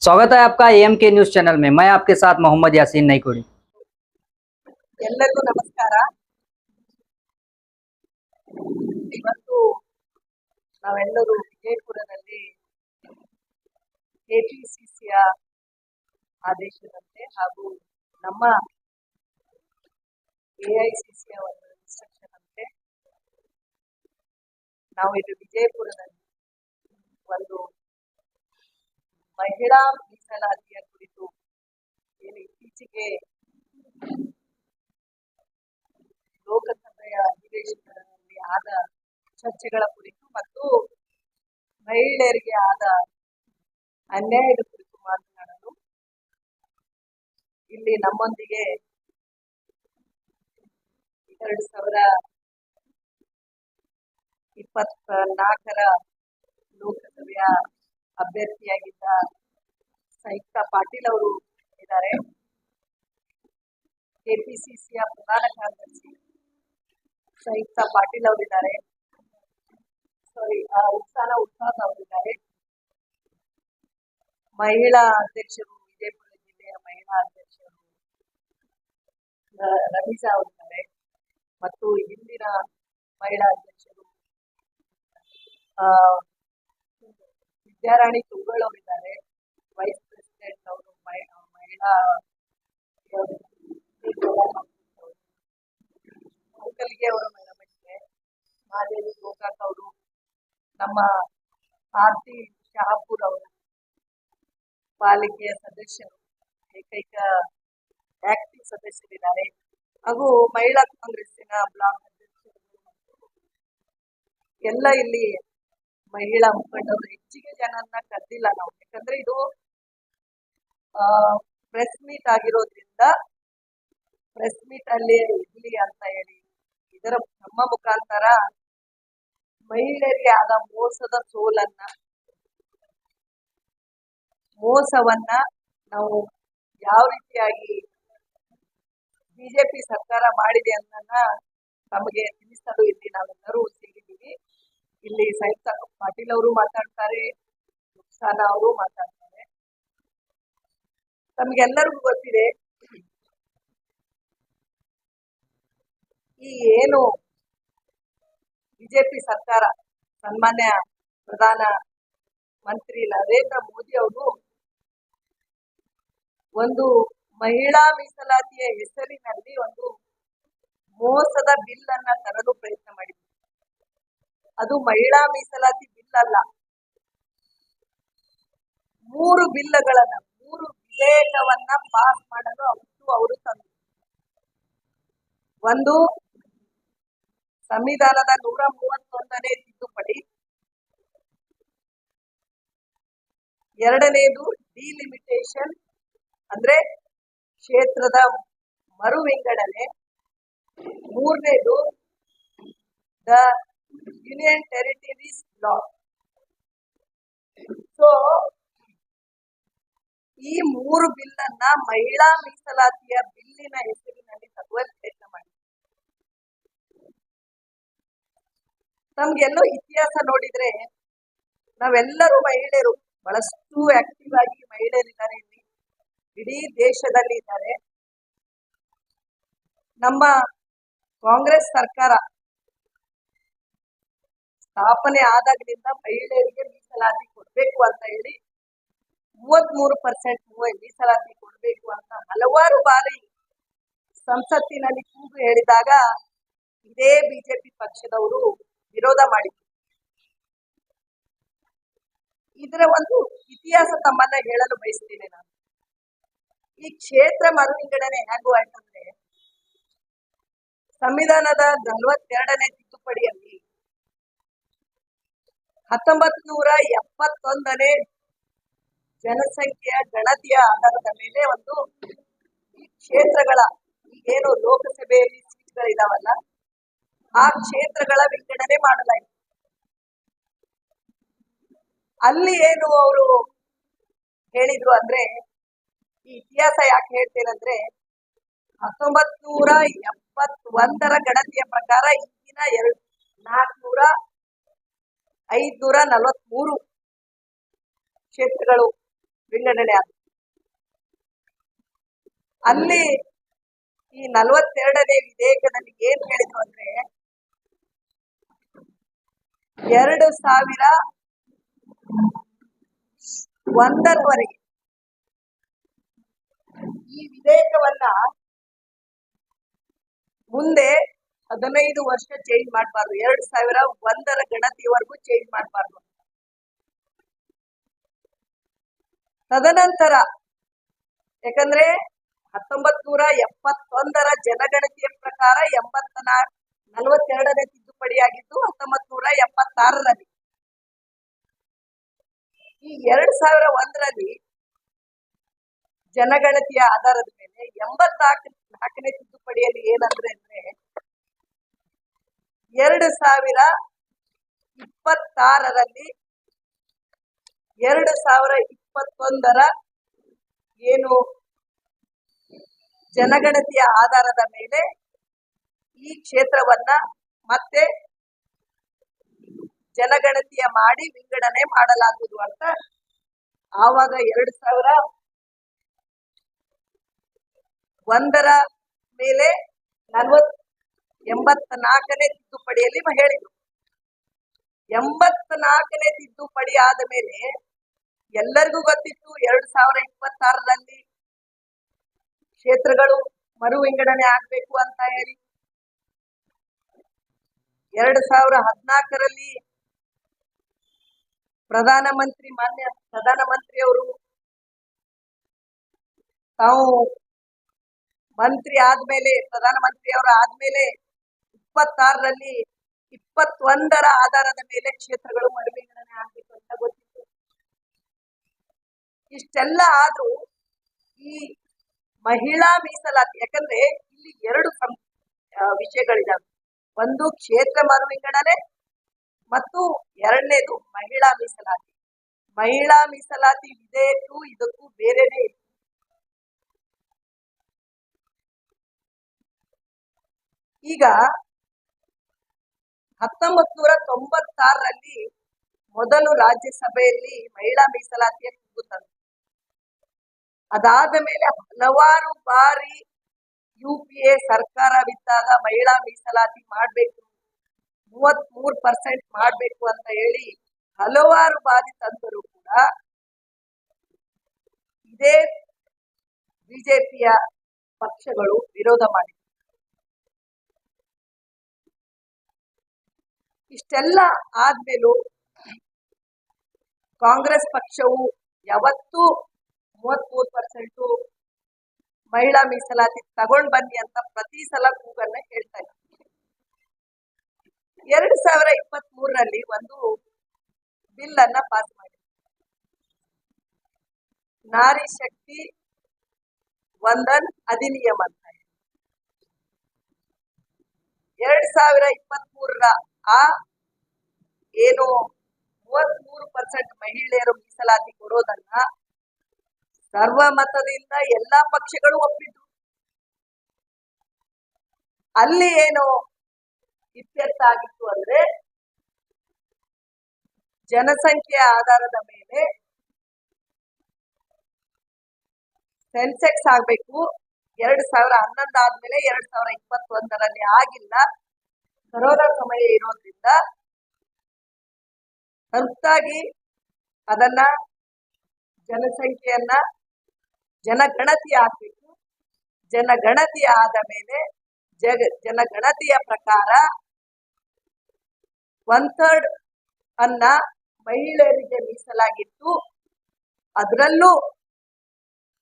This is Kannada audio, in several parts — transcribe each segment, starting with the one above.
स्वागत है आपका एम के न्यूज चैनल में। मैं आपके साथ मोहम्मद यासीन नईकुड़ी। ಎಲ್ಲರಿಗೂ ನಮಸ್ಕಾರ। ಇವತ್ತು ನಾವೆಲ್ಲರೂ ವಿಜಯಪುರದಲ್ಲಿ ಕೆಪಿಸಿಸಿಯ ಆದೇಶದಂತೆ ಹಾಗೂ ನಮ್ಮ ಎಐಸಿಸಿಯ ಒಂದು ಇನ್ಸ್ಟ್ರಕ್ಷನ್ ಅಂತೆ ನಾವು ಇದು ವಿಜಯಪುರದಲ್ಲಿ ಒಂದು ಮಹಿಳಾ ಮೀಸಲಾತಿಯ ಕುರಿತು ಏನು ಇತ್ತೀಚೆಗೆ ಲೋಕಸಭೆಯ ಅಧಿವೇಶನದಲ್ಲಿ ಆದ ಚರ್ಚೆಗಳ ಕುರಿತು ಮತ್ತು ಮಹಿಳೆಯರಿಗೆ ಆದ ಅನ್ಯಾಯದ ಕುರಿತು ಮಾತನಾಡಲು ಇಲ್ಲಿ ನಮ್ಮೊಂದಿಗೆ 2024ರ ಲೋಕಸಭೆಯ ಅಭ್ಯರ್ಥಿಯಾಗಿದ್ದ ಸಂಯುಕ್ತ ಪಾಟೀಲ್ ಅವರು ಇದ್ದಾರೆ. ಕೆಪಿಸಿಸಿಯ ಪ್ರಧಾನ ಕಾರ್ಯದರ್ಶಿ ಸಂಯುಕ್ತ ಪಾಟೀಲ್ ಅವರಿದ್ದಾರೆ. ಉತ್ಸಾನ ಉತ್ಸಾಹ ಅವರಿದ್ದಾರೆ. ಮಹಿಳಾ ಅಧ್ಯಕ್ಷರು ವಿಜಯಪುರ ಜಿಲ್ಲೆಯ ಮಹಿಳಾ ಅಧ್ಯಕ್ಷರು ರಮೀಜಾ ಅವರಿದ್ದಾರೆ ಮತ್ತು ಹಿಂದಿನ ಮಹಿಳಾ ಅಧ್ಯಕ್ಷರು ವಿದ್ಯಾರಾಣಿ ತುಗಳು ಅವರಿದ್ದಾರೆ. ವೈಸ್ ಪ್ರೆಸಿಡೆಂಟ್ ಅವರು ಮಹಿಳಾ ಅಂಕಲ್ಗೆ ಅವರು ಮಹಿಳೆ ಮಾದೇವಿ ಗೋಕಾಕ್ ಅವರು, ನಮ್ಮ ಆರ್ತಿ ಶಹಾಪುರ್ ಅವರು ಪಾಲಿಕೆಯ ಸದಸ್ಯರು, ಏಕೈಕ ಆಕ್ಟಿವ್ ಸದಸ್ಯರಿದ್ದಾರೆ ಹಾಗೂ ಮಹಿಳಾ ಕಾಂಗ್ರೆಸ್ಸಿನ ಬ್ಲಾಕ್ ಅಧ್ಯಕ್ಷರು ಎಲ್ಲ ಇಲ್ಲಿ ಮಹಿಳಾ ಮುಖಂಡರು. ಹೆಚ್ಚಿಗೆ ಜನನ್ನ ಕರೆದಿಲ್ಲ ನಾವು, ಯಾಕಂದ್ರೆ ಇದು ಪ್ರೆಸ್ ಮೀಟ್ ಆಗಿರೋದ್ರಿಂದ ಪ್ರೆಸ್ ಮೀಟ್ ಅಲ್ಲಿ ಇರ್ಲಿ ಅಂತ ಹೇಳಿ ಇದರ ನಮ್ಮ ಮುಖಾಂತರ ಮಹಿಳೆಯರಿಗೆ ಆದ ಮೋಸವನ್ನ ನಾವು ಯಾವ ರೀತಿಯಾಗಿ ಬಿಜೆಪಿ ಸರ್ಕಾರ ಮಾಡಿದೆ ಅನ್ನೋದನ್ನ ನಮಗೆ ತಿಳಿಸಲು ಇಲ್ಲಿ ನಾವೆಲ್ಲರೂ ಸೇರಿದ್ದೀವಿ. ಇಲ್ಲಿ ಸಂಯುಕ್ತ ಪಾಟೀಲ್ ಅವರು ಮಾತಾಡ್ತಾರೆ, ಉತ್ಸಾನ ಅವರು ಮಾತಾಡ್ತಾರೆ. ನಮ್ಗೆಲ್ಲರಿಗೂ ಗೊತ್ತಿದೆ, ಈ ಏನು ಬಿಜೆಪಿ ಸರ್ಕಾರ ಸನ್ಮಾನ್ಯ ಪ್ರಧಾನ ಮಂತ್ರಿ ನರೇಂದ್ರ ಮೋದಿ ಅವರು ಒಂದು ಮಹಿಳಾ ಮೀಸಲಾತಿಯ ಹೆಸರಿನಲ್ಲಿ ಒಂದು ಮೋಸದ ಬಿಲ್ ಅನ್ನ ತರಲು ಪ್ರಯತ್ನ ಮಾಡಿದ್ರು. ಅದು ಮಹಿಳಾ ಮೀಸಲಾತಿ ಬಿಲ್ ಅಲ್ಲ, 3 ವಿಧೇಯಕವನ್ನ ಪಾಸ್ ಮಾಡಲು ಅವರು ತಂದರು. ಒಂದು ಸಂವಿಧಾನದ 131ನೇ ತಿದ್ದುಪಡಿ, ಎರಡನೇದು ಡಿಲಿಮಿಟೇಷನ್ ಅಂದ್ರೆ ಕ್ಷೇತ್ರದ ಮರು ವಿಂಗಡಣೆ, ಮೂರನೇದು the union territories law. So ಈ 3 ಬಿಲ್ ಅನ್ನ ಮಹಿಳಾ ಮೀಸಲಾತಿಯ ಬಿಲ್ಲಿನ ಹೆಸರಿನಲ್ಲಿ ತರುವ ಪ್ರಯತ್ನ ಮಾಡಿ. ನಮ್ಗೆಲ್ಲೋ ಇತಿಹಾಸ ನೋಡಿದ್ರೆ ನಾವೆಲ್ಲರೂ ಮಹಿಳೆಯರು ಬಹಳಷ್ಟು ಆಕ್ಟಿವ್ ಆಗಿ ಮಹಿಳೆಯರಿದ್ದಾರೆ, ಇಲ್ಲಿ ಇಡೀ ದೇಶದಲ್ಲಿ ಇದ್ದಾರೆ. ನಮ್ಮ ಕಾಂಗ್ರೆಸ್ ಸರ್ಕಾರ ಸ್ಥಾಪನೆ ಆದಾಗಲಿಂದ ಮಹಿಳೆಯರಿಗೆ ಮೀಸಲಾತಿ ಕೊಡ್ಬೇಕು ಅಂತ ಹೇಳಿ 33% ಮೀಸಲಾತಿ ಕೊಡ್ಬೇಕು ಅಂತ ಹಲವಾರು ಬಾರಿ ಸಂಸತ್ತಿನಲ್ಲಿ ಕೂಗು ಹೇಳಿದಾಗ ಇದೇ ಬಿಜೆಪಿ ಪಕ್ಷದವರು ವಿರೋಧ ಮಾಡಿದ್ರು. ಇದರ ಒಂದು ಇತಿಹಾಸ ತಮ್ಮನ್ನ ಹೇಳಲು ಬಯಸ್ತೀನಿ ನಾನು. ಈ ಕ್ಷೇತ್ರ ಮರು ವಿಂಗಡಣೆ ಹೇಗೂ ಆಯ್ತಂದ್ರೆ, ಸಂವಿಧಾನದ 42ನೇ ತಿದ್ದುಪಡಿಯಲ್ಲಿ 1971ನೇ ಜನಸಂಖ್ಯೆಯ ಗಣತಿಯ ಆಧಾರದ ಮೇಲೆ ಒಂದು ಕ್ಷೇತ್ರಗಳ ಏನು ಲೋಕಸಭೆಯಲ್ಲಿ ಸೀಟ್ಗಳಿದಾವಲ್ಲ ಆ ಕ್ಷೇತ್ರಗಳ ವಿಂಗಡಣೆ ಮಾಡಲಾಯಿತು. ಅಲ್ಲಿ ಏನು ಅವರು ಹೇಳಿದ್ರು ಅಂದ್ರೆ, ಈ ಇತಿಹಾಸ ಯಾಕೆ ಹೇಳ್ತೇನಂದ್ರೆ 1971ರ ಗಣತಿಯ ಪ್ರಕಾರ ಈಗಿನ 543 ಕ್ಷೇತ್ರಗಳು ವಿಂಗಡಣೆ ಆದ. ಅಲ್ಲಿ ಈ 42ನೇ ವಿಧೇಯಕದಲ್ಲಿ ಏನ್ ಹೇಳಿದ್ರು ಅಂದ್ರೆ 2001ರವರೆಗೆ ಈ ವಿಧೇಯಕವನ್ನ ಮುಂದೆ 15 ವರ್ಷ ಚೇಂಜ್ ಮಾಡಬಾರ್ದು, 2001ರ ಗಣತಿವರೆಗೂ ಚೇಂಜ್ ಮಾಡಬಾರ್ದು. ತದನಂತರ ಯಾಕಂದ್ರೆ 1971ರ ಜನಗಣತಿಯ ಪ್ರಕಾರ 42ನೇ ತಿದ್ದುಪಡಿಯಾಗಿದ್ದು 1976ರಲ್ಲಿ. ಈ 2001ರಲ್ಲಿ ಜನಗಣತಿಯ ಆಧಾರದ ಮೇಲೆ 84ನೇ ತಿದ್ದುಪಡಿಯಲ್ಲಿ ಏನಂದ್ರೆ 2026ರಲ್ಲಿ 2021ರ ಏನು ಜನಗಣತಿಯ ಆಧಾರದ ಮೇಲೆ ಈ ಕ್ಷೇತ್ರವನ್ನ ಮತ್ತೆ ಜನಗಣತಿಯ ಮಾಡಿ ವಿಂಗಡಣೆ ಮಾಡಲಾಗುವುದು ಅಂತ ಆವಾಗ 2001ರ ಮೇಲೆ 84ನೇ ತಿದ್ದುಪಡಿಯಲ್ಲಿ ಹೇಳಿದ್ರು. 84ನೇ ತಿದ್ದುಪಡಿ ಆದ ಮೇಲೆ ಎಲ್ಲರಿಗೂ ಗೊತ್ತಿತ್ತು 2026ರಲ್ಲಿ ಕ್ಷೇತ್ರಗಳು ಮರು ವಿಂಗಡಣೆ ಆಗ್ಬೇಕು ಅಂತ ಹೇಳಿ. 2014ರಲ್ಲಿ ಮಾನ್ಯ ಪ್ರಧಾನಮಂತ್ರಿಯವರು ತಾವು ಪ್ರಧಾನಮಂತ್ರಿಯವರ ಆದ್ಮೇಲೆ 26ರಲ್ಲಿ 21ರ ಆಧಾರದ ಮೇಲೆ ಕ್ಷೇತ್ರಗಳು ಮರು ವಿಂಗಡಣೆ ಆಗ್ಬೇಕು ಅಂತ ಗೊತ್ತಿತ್ತು. ಇಷ್ಟೆಲ್ಲ ಆದ್ರೂ ಈ ಮಹಿಳಾ ಮೀಸಲಾತಿ, ಯಾಕಂದ್ರೆ ಇಲ್ಲಿ ಎರಡು ವಿಷಯಗಳಿದಾವೆ. ಒಂದು ಕ್ಷೇತ್ರ ಮರು ವಿಂಗಡಣೆ ಮತ್ತು ಎರಡನೇದು ಮಹಿಳಾ ಮೀಸಲಾತಿ. ಮಹಿಳಾ ಮೀಸಲಾತಿ ವಿಧೇಯಕ ಇದಕ್ಕೂ ಬೇರೆನೇ ಇದೆ. ಈಗ 1996ರಲ್ಲಿ ಮೊದಲು ರಾಜ್ಯಸಭೆಯಲ್ಲಿ ಮಹಿಳಾ ಮೀಸಲಾತಿಯ ಕೂಗು ತಂತು. ಅದಾದ ಮೇಲೆ ಹಲವಾರು ಬಾರಿ UPA ಸರ್ಕಾರವಿದ್ದಾಗ ಮಹಿಳಾ ಮೀಸಲಾತಿ ಮಾಡ್ಬೇಕು, 33% ಮಾಡ್ಬೇಕು ಅಂತ ಹೇಳಿ ಹಲವಾರು ಬಾರಿ ತಂದರೂ ಕೂಡ ಇದೇ ಬಿಜೆಪಿಯ ಪಕ್ಷಗಳು ವಿರೋಧ ಮಾಡಿವೆ. ಇಷ್ಟೆಲ್ಲ ಆದ್ಮೇಲೂ ಕಾಂಗ್ರೆಸ್ ಪಕ್ಷವು ಯಾವತ್ತೂ 33% ಮಹಿಳಾ ಮೀಸಲಾತಿ ತಗೊಂಡ್ ಬನ್ನಿ ಅಂತ ಪ್ರತಿ ಸಲ ಕೂಗನ್ನ ಹೇಳ್ತಾ ಇದ್ದಾರೆ. 2023ರಲ್ಲಿ ಒಂದು ಬಿಲ್ ಅನ್ನ ಪಾಸ್ ಮಾಡಿ, ನಾರಿ ಶಕ್ತಿ ವಂದನ್ ಅಧಿನಿಯಮ ಅಂತ. 2023ರ ಆ ಏನು 33% ಮಹಿಳೆಯರು ಮೀಸಲಾತಿ ಕೊಡೋದನ್ನ ಸರ್ವಮತದಿಂದ ಎಲ್ಲಾ ಪಕ್ಷಗಳು ಒಪ್ಪಿದ್ರು. ಅಲ್ಲಿ ಏನು ಇತ್ಯರ್ಥ ಆಗಿತ್ತು ಅಂದ್ರೆ ಜನಸಂಖ್ಯೆಯ ಆಧಾರದ ಮೇಲೆ ಸೆನ್ಸೆಕ್ಸ್ ಆಗ್ಬೇಕು. 2011 ಆದ್ಮೇಲೆ 2021ರಲ್ಲಿ ಆಗಿಲ್ಲ, ಕರೋನಾ ಸಮಯ ಇರೋದ್ರಿಂದ ಹೊರತಾಗಿ ಅದನ್ನ ಜನಗಣತಿ ಆಗ್ಬೇಕು. ಜನಗಣತಿ ಆದ ಮೇಲೆ ಜನಗಣತಿಯ ಪ್ರಕಾರ 1/3 ಅನ್ನ ಮಹಿಳೆಯರಿಗೆ ಮೀಸಲಾಗಿತ್ತು. ಅದರಲ್ಲೂ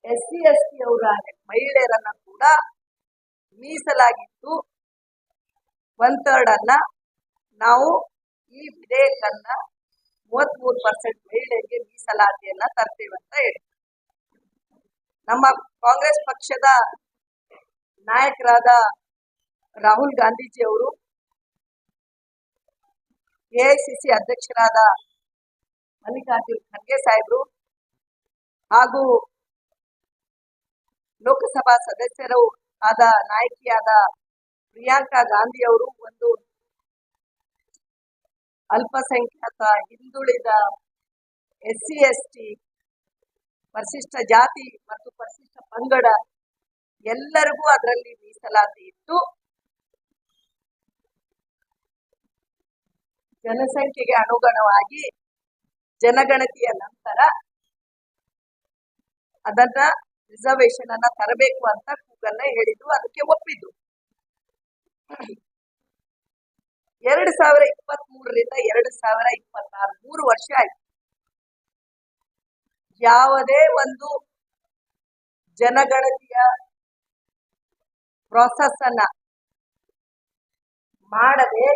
SC ST ಅವರ ಮಹಿಳೆಯರನ್ನ ಕೂಡ ಮೀಸಲಾಗಿತ್ತು. 1/3 ಅನ್ನ ನಾವು ಈ ವಿಧೇಯಕನ್ನ 33% ಮಹಿಳೆಯರಿಗೆ ಮೀಸಲಾತಿಯನ್ನ ತರ್ತೇವೆ ಅಂತ ಹೇಳಿ ನಮ್ಮ ಕಾಂಗ್ರೆಸ್ ಪಕ್ಷದ ನಾಯಕರಾದ ರಾಹುಲ್ ಗಾಂಧೀಜಿ ಅವರು, AICC ಅಧ್ಯಕ್ಷರಾದ ಮಲ್ಲಿಕಾರ್ಜುನ್ ಖರ್ಗೆ ಸಾಹೇಬರು ಹಾಗೂ ಲೋಕಸಭಾ ಸದಸ್ಯರು ಆದ ನಾಯಕಿಯಾದ ಪ್ರಿಯಾಂಕಾ ಗಾಂಧಿ ಅವರು ಒಂದು ಅಲ್ಪಸಂಖ್ಯಾತ ಹಿಂದುಳಿದ SC ST ಪರಿಶಿಷ್ಟ ಜಾತಿ ಮತ್ತು ಪರಿಶಿಷ್ಟ ಪಂಗಡ ಎಲ್ಲರಿಗೂ ಅದರಲ್ಲಿ ಮೀಸಲಾತಿ ಇಟ್ಟು ಜನಸಂಖ್ಯೆಗೆ ಅನುಗುಣವಾಗಿ ಜನಗಣತಿಯ ನಂತರ ಅದನ್ನ ರಿಸರ್ವೇಶನ್ ಅನ್ನ ತರಬೇಕು ಅಂತ ಕೂಗನ್ನ ಹೇಳಿದ್ರು, ಅದಕ್ಕೆ ಒಪ್ಪಿದ್ದು. 2023ರಿಂದ 2026 3 ವರ್ಷ ಆಯ್ತು. ಯಾವುದೇ ಒಂದು ಜನಗಣತಿಯ ಪ್ರಾಸೆಸ್ ಅನ್ನ ಮಾಡದೆ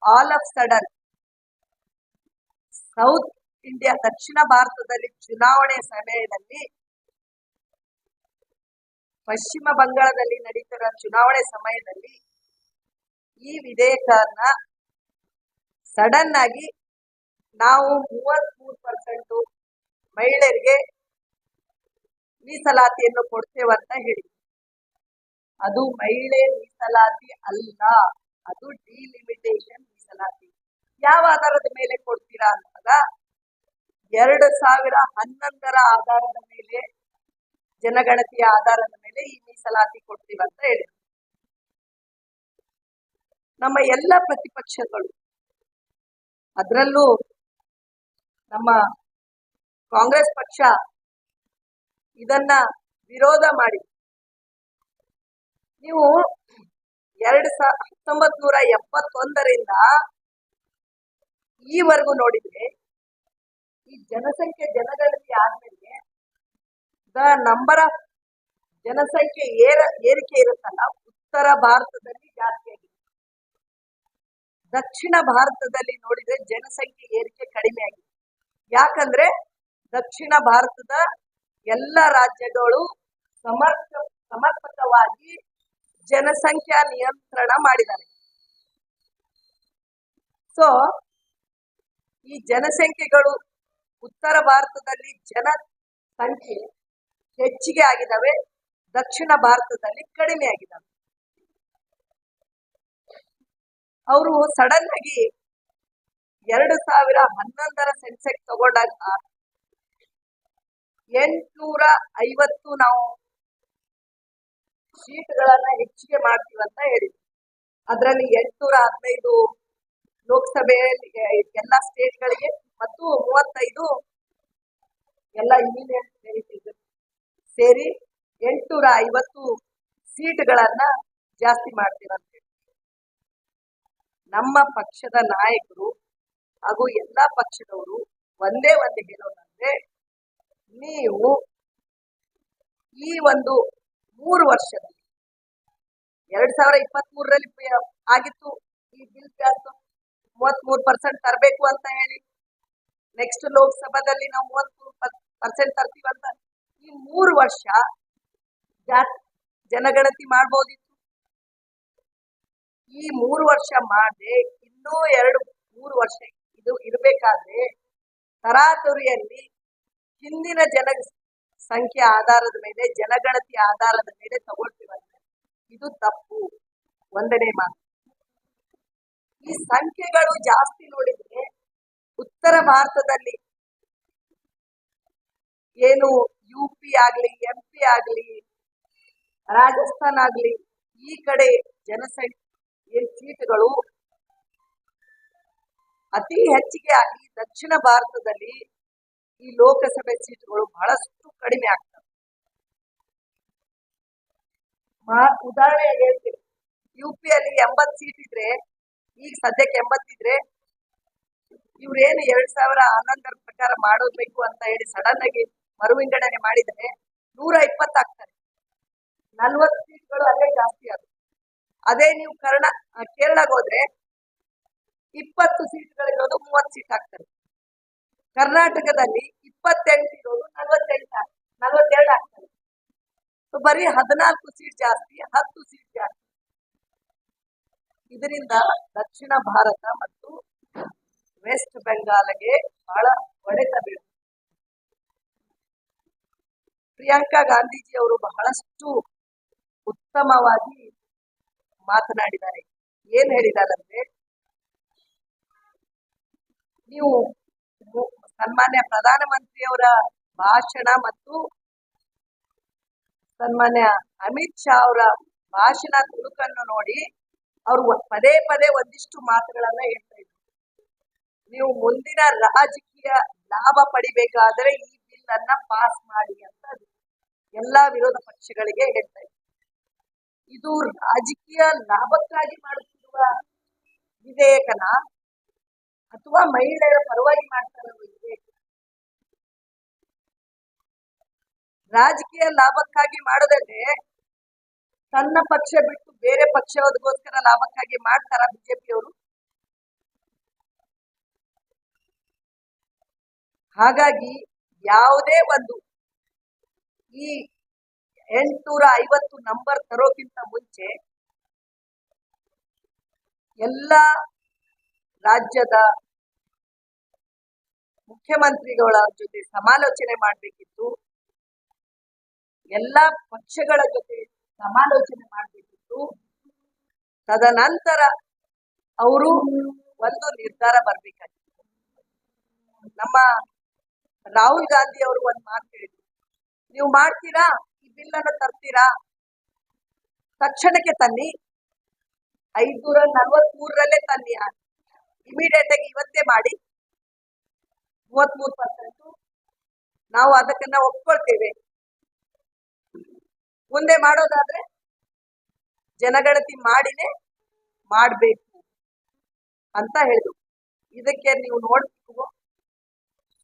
all of sudden south India, ದಕ್ಷಿಣ ಭಾರತದಲ್ಲಿ ಚುನಾವಣೆ ಸಮಯದಲ್ಲಿ, ಪಶ್ಚಿಮ ಬಂಗಾಳದಲ್ಲಿ ನಡೀತಿರೋ ಚುನಾವಣೆ ಸಮಯದಲ್ಲಿ ಈ ವಿಧೇಯಕನ ಸಡನ್ ಆಗಿ ನಾವು 33% ಮಹಿಳೆಯರಿಗೆ ಮೀಸಲಾತಿಯನ್ನು ಕೊಡ್ತೇವಂತ ಹೇಳಿ, ಅದು ಮಹಿಳೆ ಮೀಸಲಾತಿ ಅಲ್ಲ, ಅದು ಡಿಲಿಮಿಟೇಷನ್ ಮೀಸಲಾತಿ. ಯಾವ ಆಧಾರದ ಮೇಲೆ ಕೊಡ್ತೀರಾ ಅಂದಾಗ 2011ರ ಆಧಾರದ ಮೇಲೆ, ಜನಗಣತಿಯ ಆಧಾರದ ಮೇಲೆ ಈ ಮೀಸಲಾತಿ ಕೊಡ್ತೀವಂತ ಹೇಳಿ. ನಮ್ಮ ಎಲ್ಲ ಪ್ರತಿಪಕ್ಷಗಳು, ಅದರಲ್ಲೂ ನಮ್ಮ ಕಾಂಗ್ರೆಸ್ ಪಕ್ಷ ಇದನ್ನ ವಿರೋಧ ಮಾಡಿ, ನೀವು 1971ರಿಂದ ಈವರೆಗೂ ನೋಡಿದ್ರೆ ಈ ಜನಗಣತಿ ಆದ್ಮೇಲೆ ದ ನಂಬರ್ ಆಫ್ ಜನಸಂಖ್ಯೆ ಏರಿಕೆ ಇರುತ್ತಲ್ಲ, ಉತ್ತರ ಭಾರತದಲ್ಲಿ ಜಾಸ್ತಿ ಆಗಿದೆ. ದಕ್ಷಿಣ ಭಾರತದಲ್ಲಿ ನೋಡಿದ್ರೆ ಜನಸಂಖ್ಯೆ ಏರಿಕೆ ಕಡಿಮೆ ಆಗಿದೆ. ಯಾಕಂದ್ರೆ ದಕ್ಷಿಣ ಭಾರತದ ಎಲ್ಲ ರಾಜ್ಯಗಳು ಸಮರ್ಪಕವಾಗಿ ಜನಸಂಖ್ಯಾ ನಿಯಂತ್ರಣ ಮಾಡಿದ್ದಾರೆ. ಸೊ ಈ ಜನಸಂಖ್ಯೆಗಳು ಉತ್ತರ ಭಾರತದಲ್ಲಿ ಜನಸಂಖ್ಯೆ ಹೆಚ್ಚಿಗೆ ಆಗಿದ್ದಾವೆ, ದಕ್ಷಿಣ ಭಾರತದಲ್ಲಿ ಕಡಿಮೆ ಆಗಿದ್ದಾವೆ. ಅವರು ಸಡನ್ ಆಗಿ 2011ರ ಸೆನ್ಸೆಕ್ಸ್ ತಗೊಂಡಾಗ 850 ನಾವು ಸೀಟ್ಗಳನ್ನ ಹೆಚ್ಚಿಗೆ ಮಾಡ್ತೀವಂತ ಹೇಳಿದ್ರು. ಅದರಲ್ಲಿ 815 ಲೋಕಸಭೆಯಲ್ಲಿ ಎಲ್ಲ ಸ್ಟೇಟ್ಗಳಿಗೆ ಮತ್ತು 35 ಎಲ್ಲ ಯೂನಿಯನ್ ಟೆರಿಟರಿ ಸೇರಿ 850 ಸೀಟ್ಗಳನ್ನ ಜಾಸ್ತಿ ಮಾಡ್ತೀವಂತ ಹೇಳಿ. ನಮ್ಮ ಪಕ್ಷದ ನಾಯಕರು ಹಾಗೂ ಎಲ್ಲಾ ಪಕ್ಷದವರು ಒಂದೇ ಹೇಳೋದಂದ್ರೆ, ನೀವು ಈ ಒಂದು 3 ವರ್ಷದಲ್ಲಿ 2023ರಲ್ಲಿ ಆಗಿತ್ತು ಈ ಬಿಲ್ ಪಾಸ್, 33% ತರಬೇಕು ಅಂತ ಹೇಳಿ. ನೆಕ್ಸ್ಟ್ ಲೋಕಸಭಾದಲ್ಲಿ ನಾವು 33% ತರ್ತೀವಂತ. ಈ 3 ವರ್ಷ ಜನಗಣತಿ ಮಾಡ್ಬೋದಿತ್ತು. ಈ 3 ವರ್ಷ ಮಾಡದೆ ಇನ್ನೂ 3 ವರ್ಷ ಇದು ಇರಬೇಕಾದ್ರೆ ತರಾತುರಿಯಲ್ಲಿ ಹಿಂದಿನ ಜನಸಂಖ್ಯೆ ಆಧಾರದ ಮೇಲೆ, ಜನಗಣತಿ ಆಧಾರದ ಮೇಲೆ ತಗೊಳ್ತೀವಂದ್ರೆ ಇದು ತಪ್ಪು. ಒಂದನೇ ಮಾತು. ಈ ಸಂಖ್ಯೆಗಳು ಜಾಸ್ತಿ ನೋಡಿದ್ರೆ ಉತ್ತರ ಭಾರತದಲ್ಲಿ ಏನು UP ಆಗ್ಲಿ, MP ಆಗ್ಲಿ, ರಾಜಸ್ಥಾನ್ ಆಗ್ಲಿ, ಈ ಕಡೆ ಜನಸಂಖ್ಯೆ ಸೀಟ್ಗಳು ಅತಿ ಹೆಚ್ಚಿಗೆ ಆಗಿ ದಕ್ಷಿಣ ಭಾರತದಲ್ಲಿ ಈ ಲೋಕಸಭೆ ಸೀಟ್ಗಳು ಬಹಳಷ್ಟು ಕಡಿಮೆ ಆಗ್ತವೆ. ಉದಾಹರಣೆಗೆ ಹೇಳ್ತೀನಿ, UPಯಲ್ಲಿ 80 ಸೀಟ್ ಇದ್ರೆ, ಈಗ ಸದ್ಯಕ್ಕೆ 80 ಇದ್ರೆ, ಇವ್ರೇನು 2011ರ ಪ್ರಕಾರ ಮಾಡಬೇಕು ಅಂತ ಹೇಳಿ ಸಡನ್ ಆಗಿ ಮರುವಿಂಗಡಣೆ ಮಾಡಿದ್ರೆ 120 ಆಗ್ತಾರೆ. 40 ಸೀಟ್ಗಳು ಅಲ್ಲೇ ಜಾಸ್ತಿ ಆಗುತ್ತೆ. ಅದೇ ನೀವು ಕೇರಳಕ್ಕೆ ಹೋದ್ರೆ 20 ಸೀಟ್ಗಳಿರೋದು 30 ಸೀಟ್ ಆಗ್ತಾರೆ. ಕರ್ನಾಟಕದಲ್ಲಿ 28 ಇರೋದು 42 ಆಗ್ತಾರೆ. ಬರೀ 14 ಸೀಟ್ ಜಾಸ್ತಿ, 10 ಸೀಟ್ ಜಾಸ್ತಿ. ಇದರಿಂದ ದಕ್ಷಿಣ ಭಾರತ ಮತ್ತು ವೆಸ್ಟ್ ಬೆಂಗಾಲ್ಗೆ ಬಹಳ ಹೊಡೆತ ಬೀಳುತ್ತೆ. ಪ್ರಿಯಾಂಕಾ ಗಾಂಧೀಜಿ ಅವರು ಬಹಳಷ್ಟು ಉತ್ತಮವಾಗಿ ಮಾತನಾಡಿದ್ದಾರೆ. ಏನ್ ಹೇಳಿದಾರಂದ್ರೆ, ನೀವು ಸನ್ಮಾನ್ಯ ಪ್ರಧಾನಮಂತ್ರಿಯವರ ಭಾಷಣ ಮತ್ತು ಸನ್ಮಾನ್ಯ ಅಮಿತ್ ಶಾ ಅವರ ಭಾಷಣ ತುಣುಕನ್ನು ನೋಡಿ ಅವರು ಪದೇ ಪದೇ ಒಂದಿಷ್ಟು ಮಾತುಗಳನ್ನ ಹೇಳ್ತಾ ಇದ್ರು. ನೀವು ಮುಂದಿನ ರಾಜಕೀಯ ಲಾಭ ಪಡಿಬೇಕಾದ್ರೆ ಈ ಬಿಲ್ ಅನ್ನ ಪಾಸ್ ಮಾಡಿ ಅಂತ ಎಲ್ಲಾ ವಿರೋಧ ಪಕ್ಷಗಳಿಗೆ ಹೇಳ್ತಾ ಇದ್ರು. ಇದು ರಾಜಕೀಯ ಲಾಭಕ್ಕಾಗಿ ಮಾಡುತ್ತಿರುವ ವಿಧೇಯಕನ ಅಥವಾ ಮಹಿಳೆಯರ ಪರವಾಗಿ ಮಾಡ್ತಾ ಇರುವ ವಿಧೇಯಕ? ರಾಜಕೀಯ ಲಾಭಕ್ಕಾಗಿ ಮಾಡೋದಲ್ಲದೆ ತನ್ನ ಪಕ್ಷ ಬಿಟ್ಟು ಬೇರೆ ಪಕ್ಷದಗೋಸ್ಕರ ಲಾಭಕ್ಕಾಗಿ ಮಾಡ್ತಾರ ಬಿಜೆಪಿಯವರು? ಹಾಗಾಗಿ ಯಾವುದೇ ಒಂದು ಈ 850 ನಂಬರ್ ತರೋಕ್ಕಿಂತ ಮುಂಚೆ ಎಲ್ಲ ರಾಜ್ಯದ ಮುಖ್ಯಮಂತ್ರಿಗಳ ಜೊತೆ ಸಮಾಲೋಚನೆ ಮಾಡಬೇಕಿತ್ತು, ಎಲ್ಲ ಪಕ್ಷಗಳ ಜೊತೆ ಸಮಾಲೋಚನೆ ಮಾಡಬೇಕಿತ್ತು. ತದನಂತರ ಅವರು ಒಂದು ನಿರ್ಧಾರ ಬರಬೇಕಾಗಿತ್ತು. ನಮ್ಮ ರಾಹುಲ್ ಗಾಂಧಿ ಅವರು ಒಂದು ಮಾತು ಹೇಳಿದ್ರು, ನೀವು ಮಾಡ್ತೀರಾ, ಈ ಬಿಲ್ ಅನ್ನು ತರ್ತೀರಾ, ತಕ್ಷಣಕ್ಕೆ ತನ್ನಿ, 543ರಲ್ಲೇ ತನ್ನಿ, ಇಮಿಡಿಯೇಟ್ ಆಗಿ ಇವತ್ತೇ ಮಾಡಿ, 33% ನಾವು ಅದಕ್ಕನ್ನ ಒಪ್ಕೊಳ್ತೇವೆ. ಮುಂದೆ ಮಾಡೋದಾದ್ರೆ ಜನಗಣತಿ ಮಾಡಿನೇ ಮಾಡಬೇಕು ಅಂತ ಹೇಳಿದ್ರು. ಇದಕ್ಕೆ ನೀವು ನೋಡ್ಬೇಕು,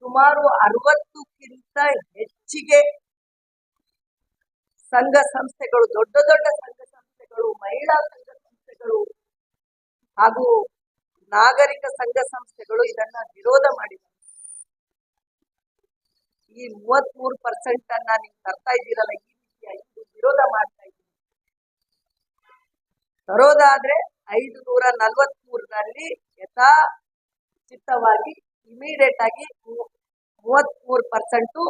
ಸುಮಾರು 60ಕ್ಕಿಂತ ಹೆಚ್ಚಿಗೆ ಸಂಘ ಸಂಸ್ಥೆಗಳು, ದೊಡ್ಡ ದೊಡ್ಡ ಸಂಘ ಸಂಸ್ಥೆಗಳು, ಮಹಿಳಾ ಸಂಘ ಸಂಸ್ಥೆಗಳು ಹಾಗೂ ನಾಗರಿಕ ಸಂಘ ಸಂಸ್ಥೆಗಳು ಇದನ್ನ ವಿರೋಧ ಮಾಡಿದ್ದಾರೆ. ಈ 33% ಅನ್ನ ನೀವು ತರ್ತಾ ಇದ್ದೀರಲ್ಲ, ಈ ರೀತಿಯಾಗಿ ವಿರೋಧ ಮಾಡ್ತಾ ಇದ್ದೀರಿ. ತರೋದಾದ್ರೆ 543ರಲ್ಲಿ ಯಥಾಚಿತ್ತವಾಗಿ ಇಮಿಡಿಯೇಟ್ ಆಗಿ 33%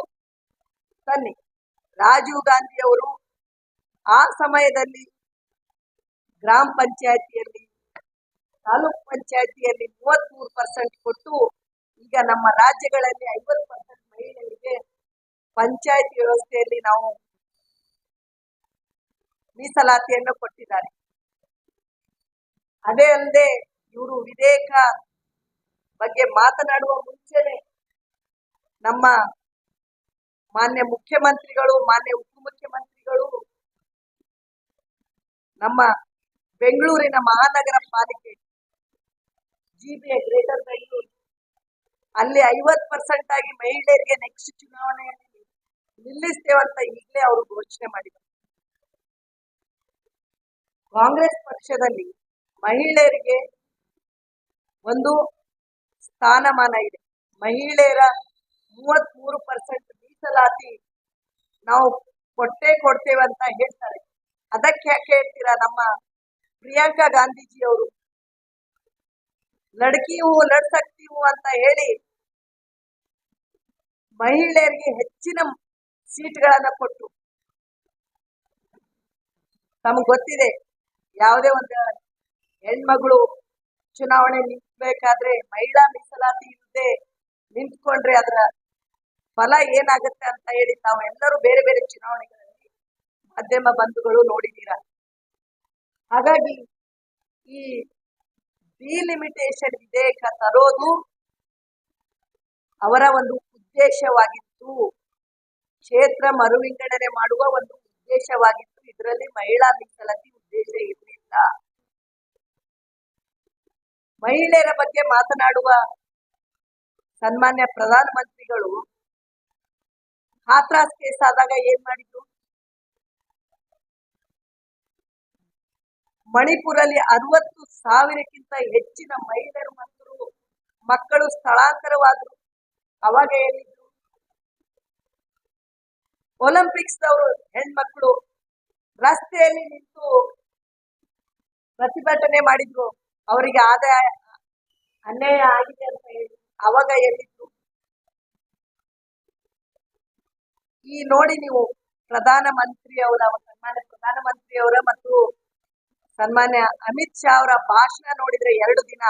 ತನ್ನಿ. ರಾಜೀವ್ ಗಾಂಧಿ ಅವರು ಆ ಸಮಯದಲ್ಲಿ ಗ್ರಾಮ ಪಂಚಾಯತಿಯಲ್ಲಿ, ತಾಲೂಕ್ ಪಂಚಾಯತಿಯಲ್ಲಿ 33% ಕೊಟ್ಟು, ಈಗ ನಮ್ಮ ರಾಜ್ಯಗಳಲ್ಲಿ 50% ಮಹಿಳೆಯರಿಗೆ ಪಂಚಾಯತಿ ವ್ಯವಸ್ಥೆಯಲ್ಲಿ ನಾವು ಮೀಸಲಾತಿಯನ್ನು ಕೊಟ್ಟಿದ್ದಾರೆ. ಅದೇ ಅಲ್ಲದೆ ಇವರು ವಿಧೇಯಕ ಬಗ್ಗೆ ಮಾತನಾಡುವ ಮುಂಚೆನೆ ನಮ್ಮ ಮಾನ್ಯ ಮುಖ್ಯಮಂತ್ರಿಗಳು, ಮಾನ್ಯ ಉಪಮುಖ್ಯಮಂತ್ರಿಗಳು, ನಮ್ಮ ಬೆಂಗಳೂರಿನ ಮಹಾನಗರ ಪಾಲಿಕೆ GBA ಗ್ರೇಟರ್ ಬೆಂಗಳೂರು, ಅಲ್ಲಿ 50% ಆಗಿ ಮಹಿಳೆಯರಿಗೆ ನೆಕ್ಸ್ಟ್ ಚುನಾವಣೆಯಲ್ಲಿ ನಿಲ್ಲಿಸ್ತೇವಂತ ಈಗಲೇ ಅವರು ಘೋಷಣೆ ಮಾಡಿದ್ದಾರೆ. ಕಾಂಗ್ರೆಸ್ ಪಕ್ಷದಲ್ಲಿ ಮಹಿಳೆಯರಿಗೆ ಒಂದು ಸ್ಥಾನಮಾನ ಇದೆ. ಮಹಿಳೆಯರ 33% ಮೀಸಲಾತಿ ನಾವು ಕೊಡ್ತೇವೆ ಅಂತ ಹೇಳ್ತಾರೆ. ಅದಕ್ಕೆ ಯಾಕೆ ಹೇಳ್ತೀರಾ? ನಮ್ಮ ಪ್ರಿಯಾಂಕಾ ಗಾಂಧೀಜಿ ಅವರು ಲಡ್ಕಿ ಹೂ ಲಡ್ ಸಕ್ತಿ ಹೂ ಅಂತ ಹೇಳಿ ಮಹಿಳೆಯರಿಗೆ ಹೆಚ್ಚಿನ ಸೀಟ್ಗಳನ್ನ ಕೊಟ್ಟು, ತಮಗೆ ಗೊತ್ತಿದೆ, ಯಾವುದೇ ಒಂದು ಹೆಣ್ಮಗಳು ಚುನಾವಣೆ ನಿಂತ್ಬೇಕಾದ್ರೆ ಮಹಿಳಾ ಮೀಸಲಾತಿ ಇಲ್ಲದೆ ನಿಂತ್ಕೊಂಡ್ರೆ ಅದರ ಫಲ ಏನಾಗುತ್ತೆ ಅಂತ ಹೇಳಿ ತಾವೆಲ್ಲರೂ ಬೇರೆ ಬೇರೆ ಚುನಾವಣೆಗಳಲ್ಲಿ ಮಾಧ್ಯಮ ಬಂಧುಗಳು ನೋಡಿದ್ದೀರಾ. ಹಾಗಾಗಿ ಈ ಡಿಲಿಮಿಟೇಷನ್ ವಿಧೇಯಕ ತರೋದು ಅವರ ಒಂದು ಉದ್ದೇಶವಾಗಿತ್ತು, ಕ್ಷೇತ್ರ ಮರುವಿಂಗಡಣೆ ಮಾಡುವ ಒಂದು ಉದ್ದೇಶವಾಗಿತ್ತು. ಇದರಲ್ಲಿ ಮಹಿಳಾ ಮೀಸಲಾತಿ ಉದ್ದೇಶ ಇರಲಿಲ್ಲ. ಮಹಿಳೆಯರ ಬಗ್ಗೆ ಮಾತನಾಡುವ ಸನ್ಮಾನ್ಯ ಪ್ರಧಾನಮಂತ್ರಿಗಳು ಹಾಥ್ರಾಸ್ ಕೇಸ್ ಆದಾಗ ಏನ್ ಮಾಡಿದ್ರು? ಮಣಿಪುರಲ್ಲಿ 60,000ಕ್ಕಿಂತ ಹೆಚ್ಚಿನ ಮಹಿಳೆಯರು ಮತ್ತು ಮಕ್ಕಳು ಸ್ಥಳಾಂತರವಾದ್ರು. ಅವಾಗ ಏನಿದ್ರು? ಒಲಿಂಪಿಕ್ಸ್ ಅವರು ಹೆಣ್ಮಕ್ಳು ರಸ್ತೆಯಲ್ಲಿ ನಿಂತು ಪ್ರತಿಭಟನೆ ಮಾಡಿದ್ರು, ಅವರಿಗೆ ಅನ್ಯಾಯ ಆಗಿದೆ ಅಂತ ಹೇಳಿ. ಅವಾಗ ಎಲ್ಲಿದ್ರು? ಈ ನೋಡಿ ನೀವು ಸನ್ಮಾನ್ಯ ಪ್ರಧಾನಮಂತ್ರಿಯವರ ಮತ್ತು ಸನ್ಮಾನ್ಯ ಅಮಿತ್ ಶಾ ಅವರ ಭಾಷಣ ನೋಡಿದ್ರೆ 2 ದಿನ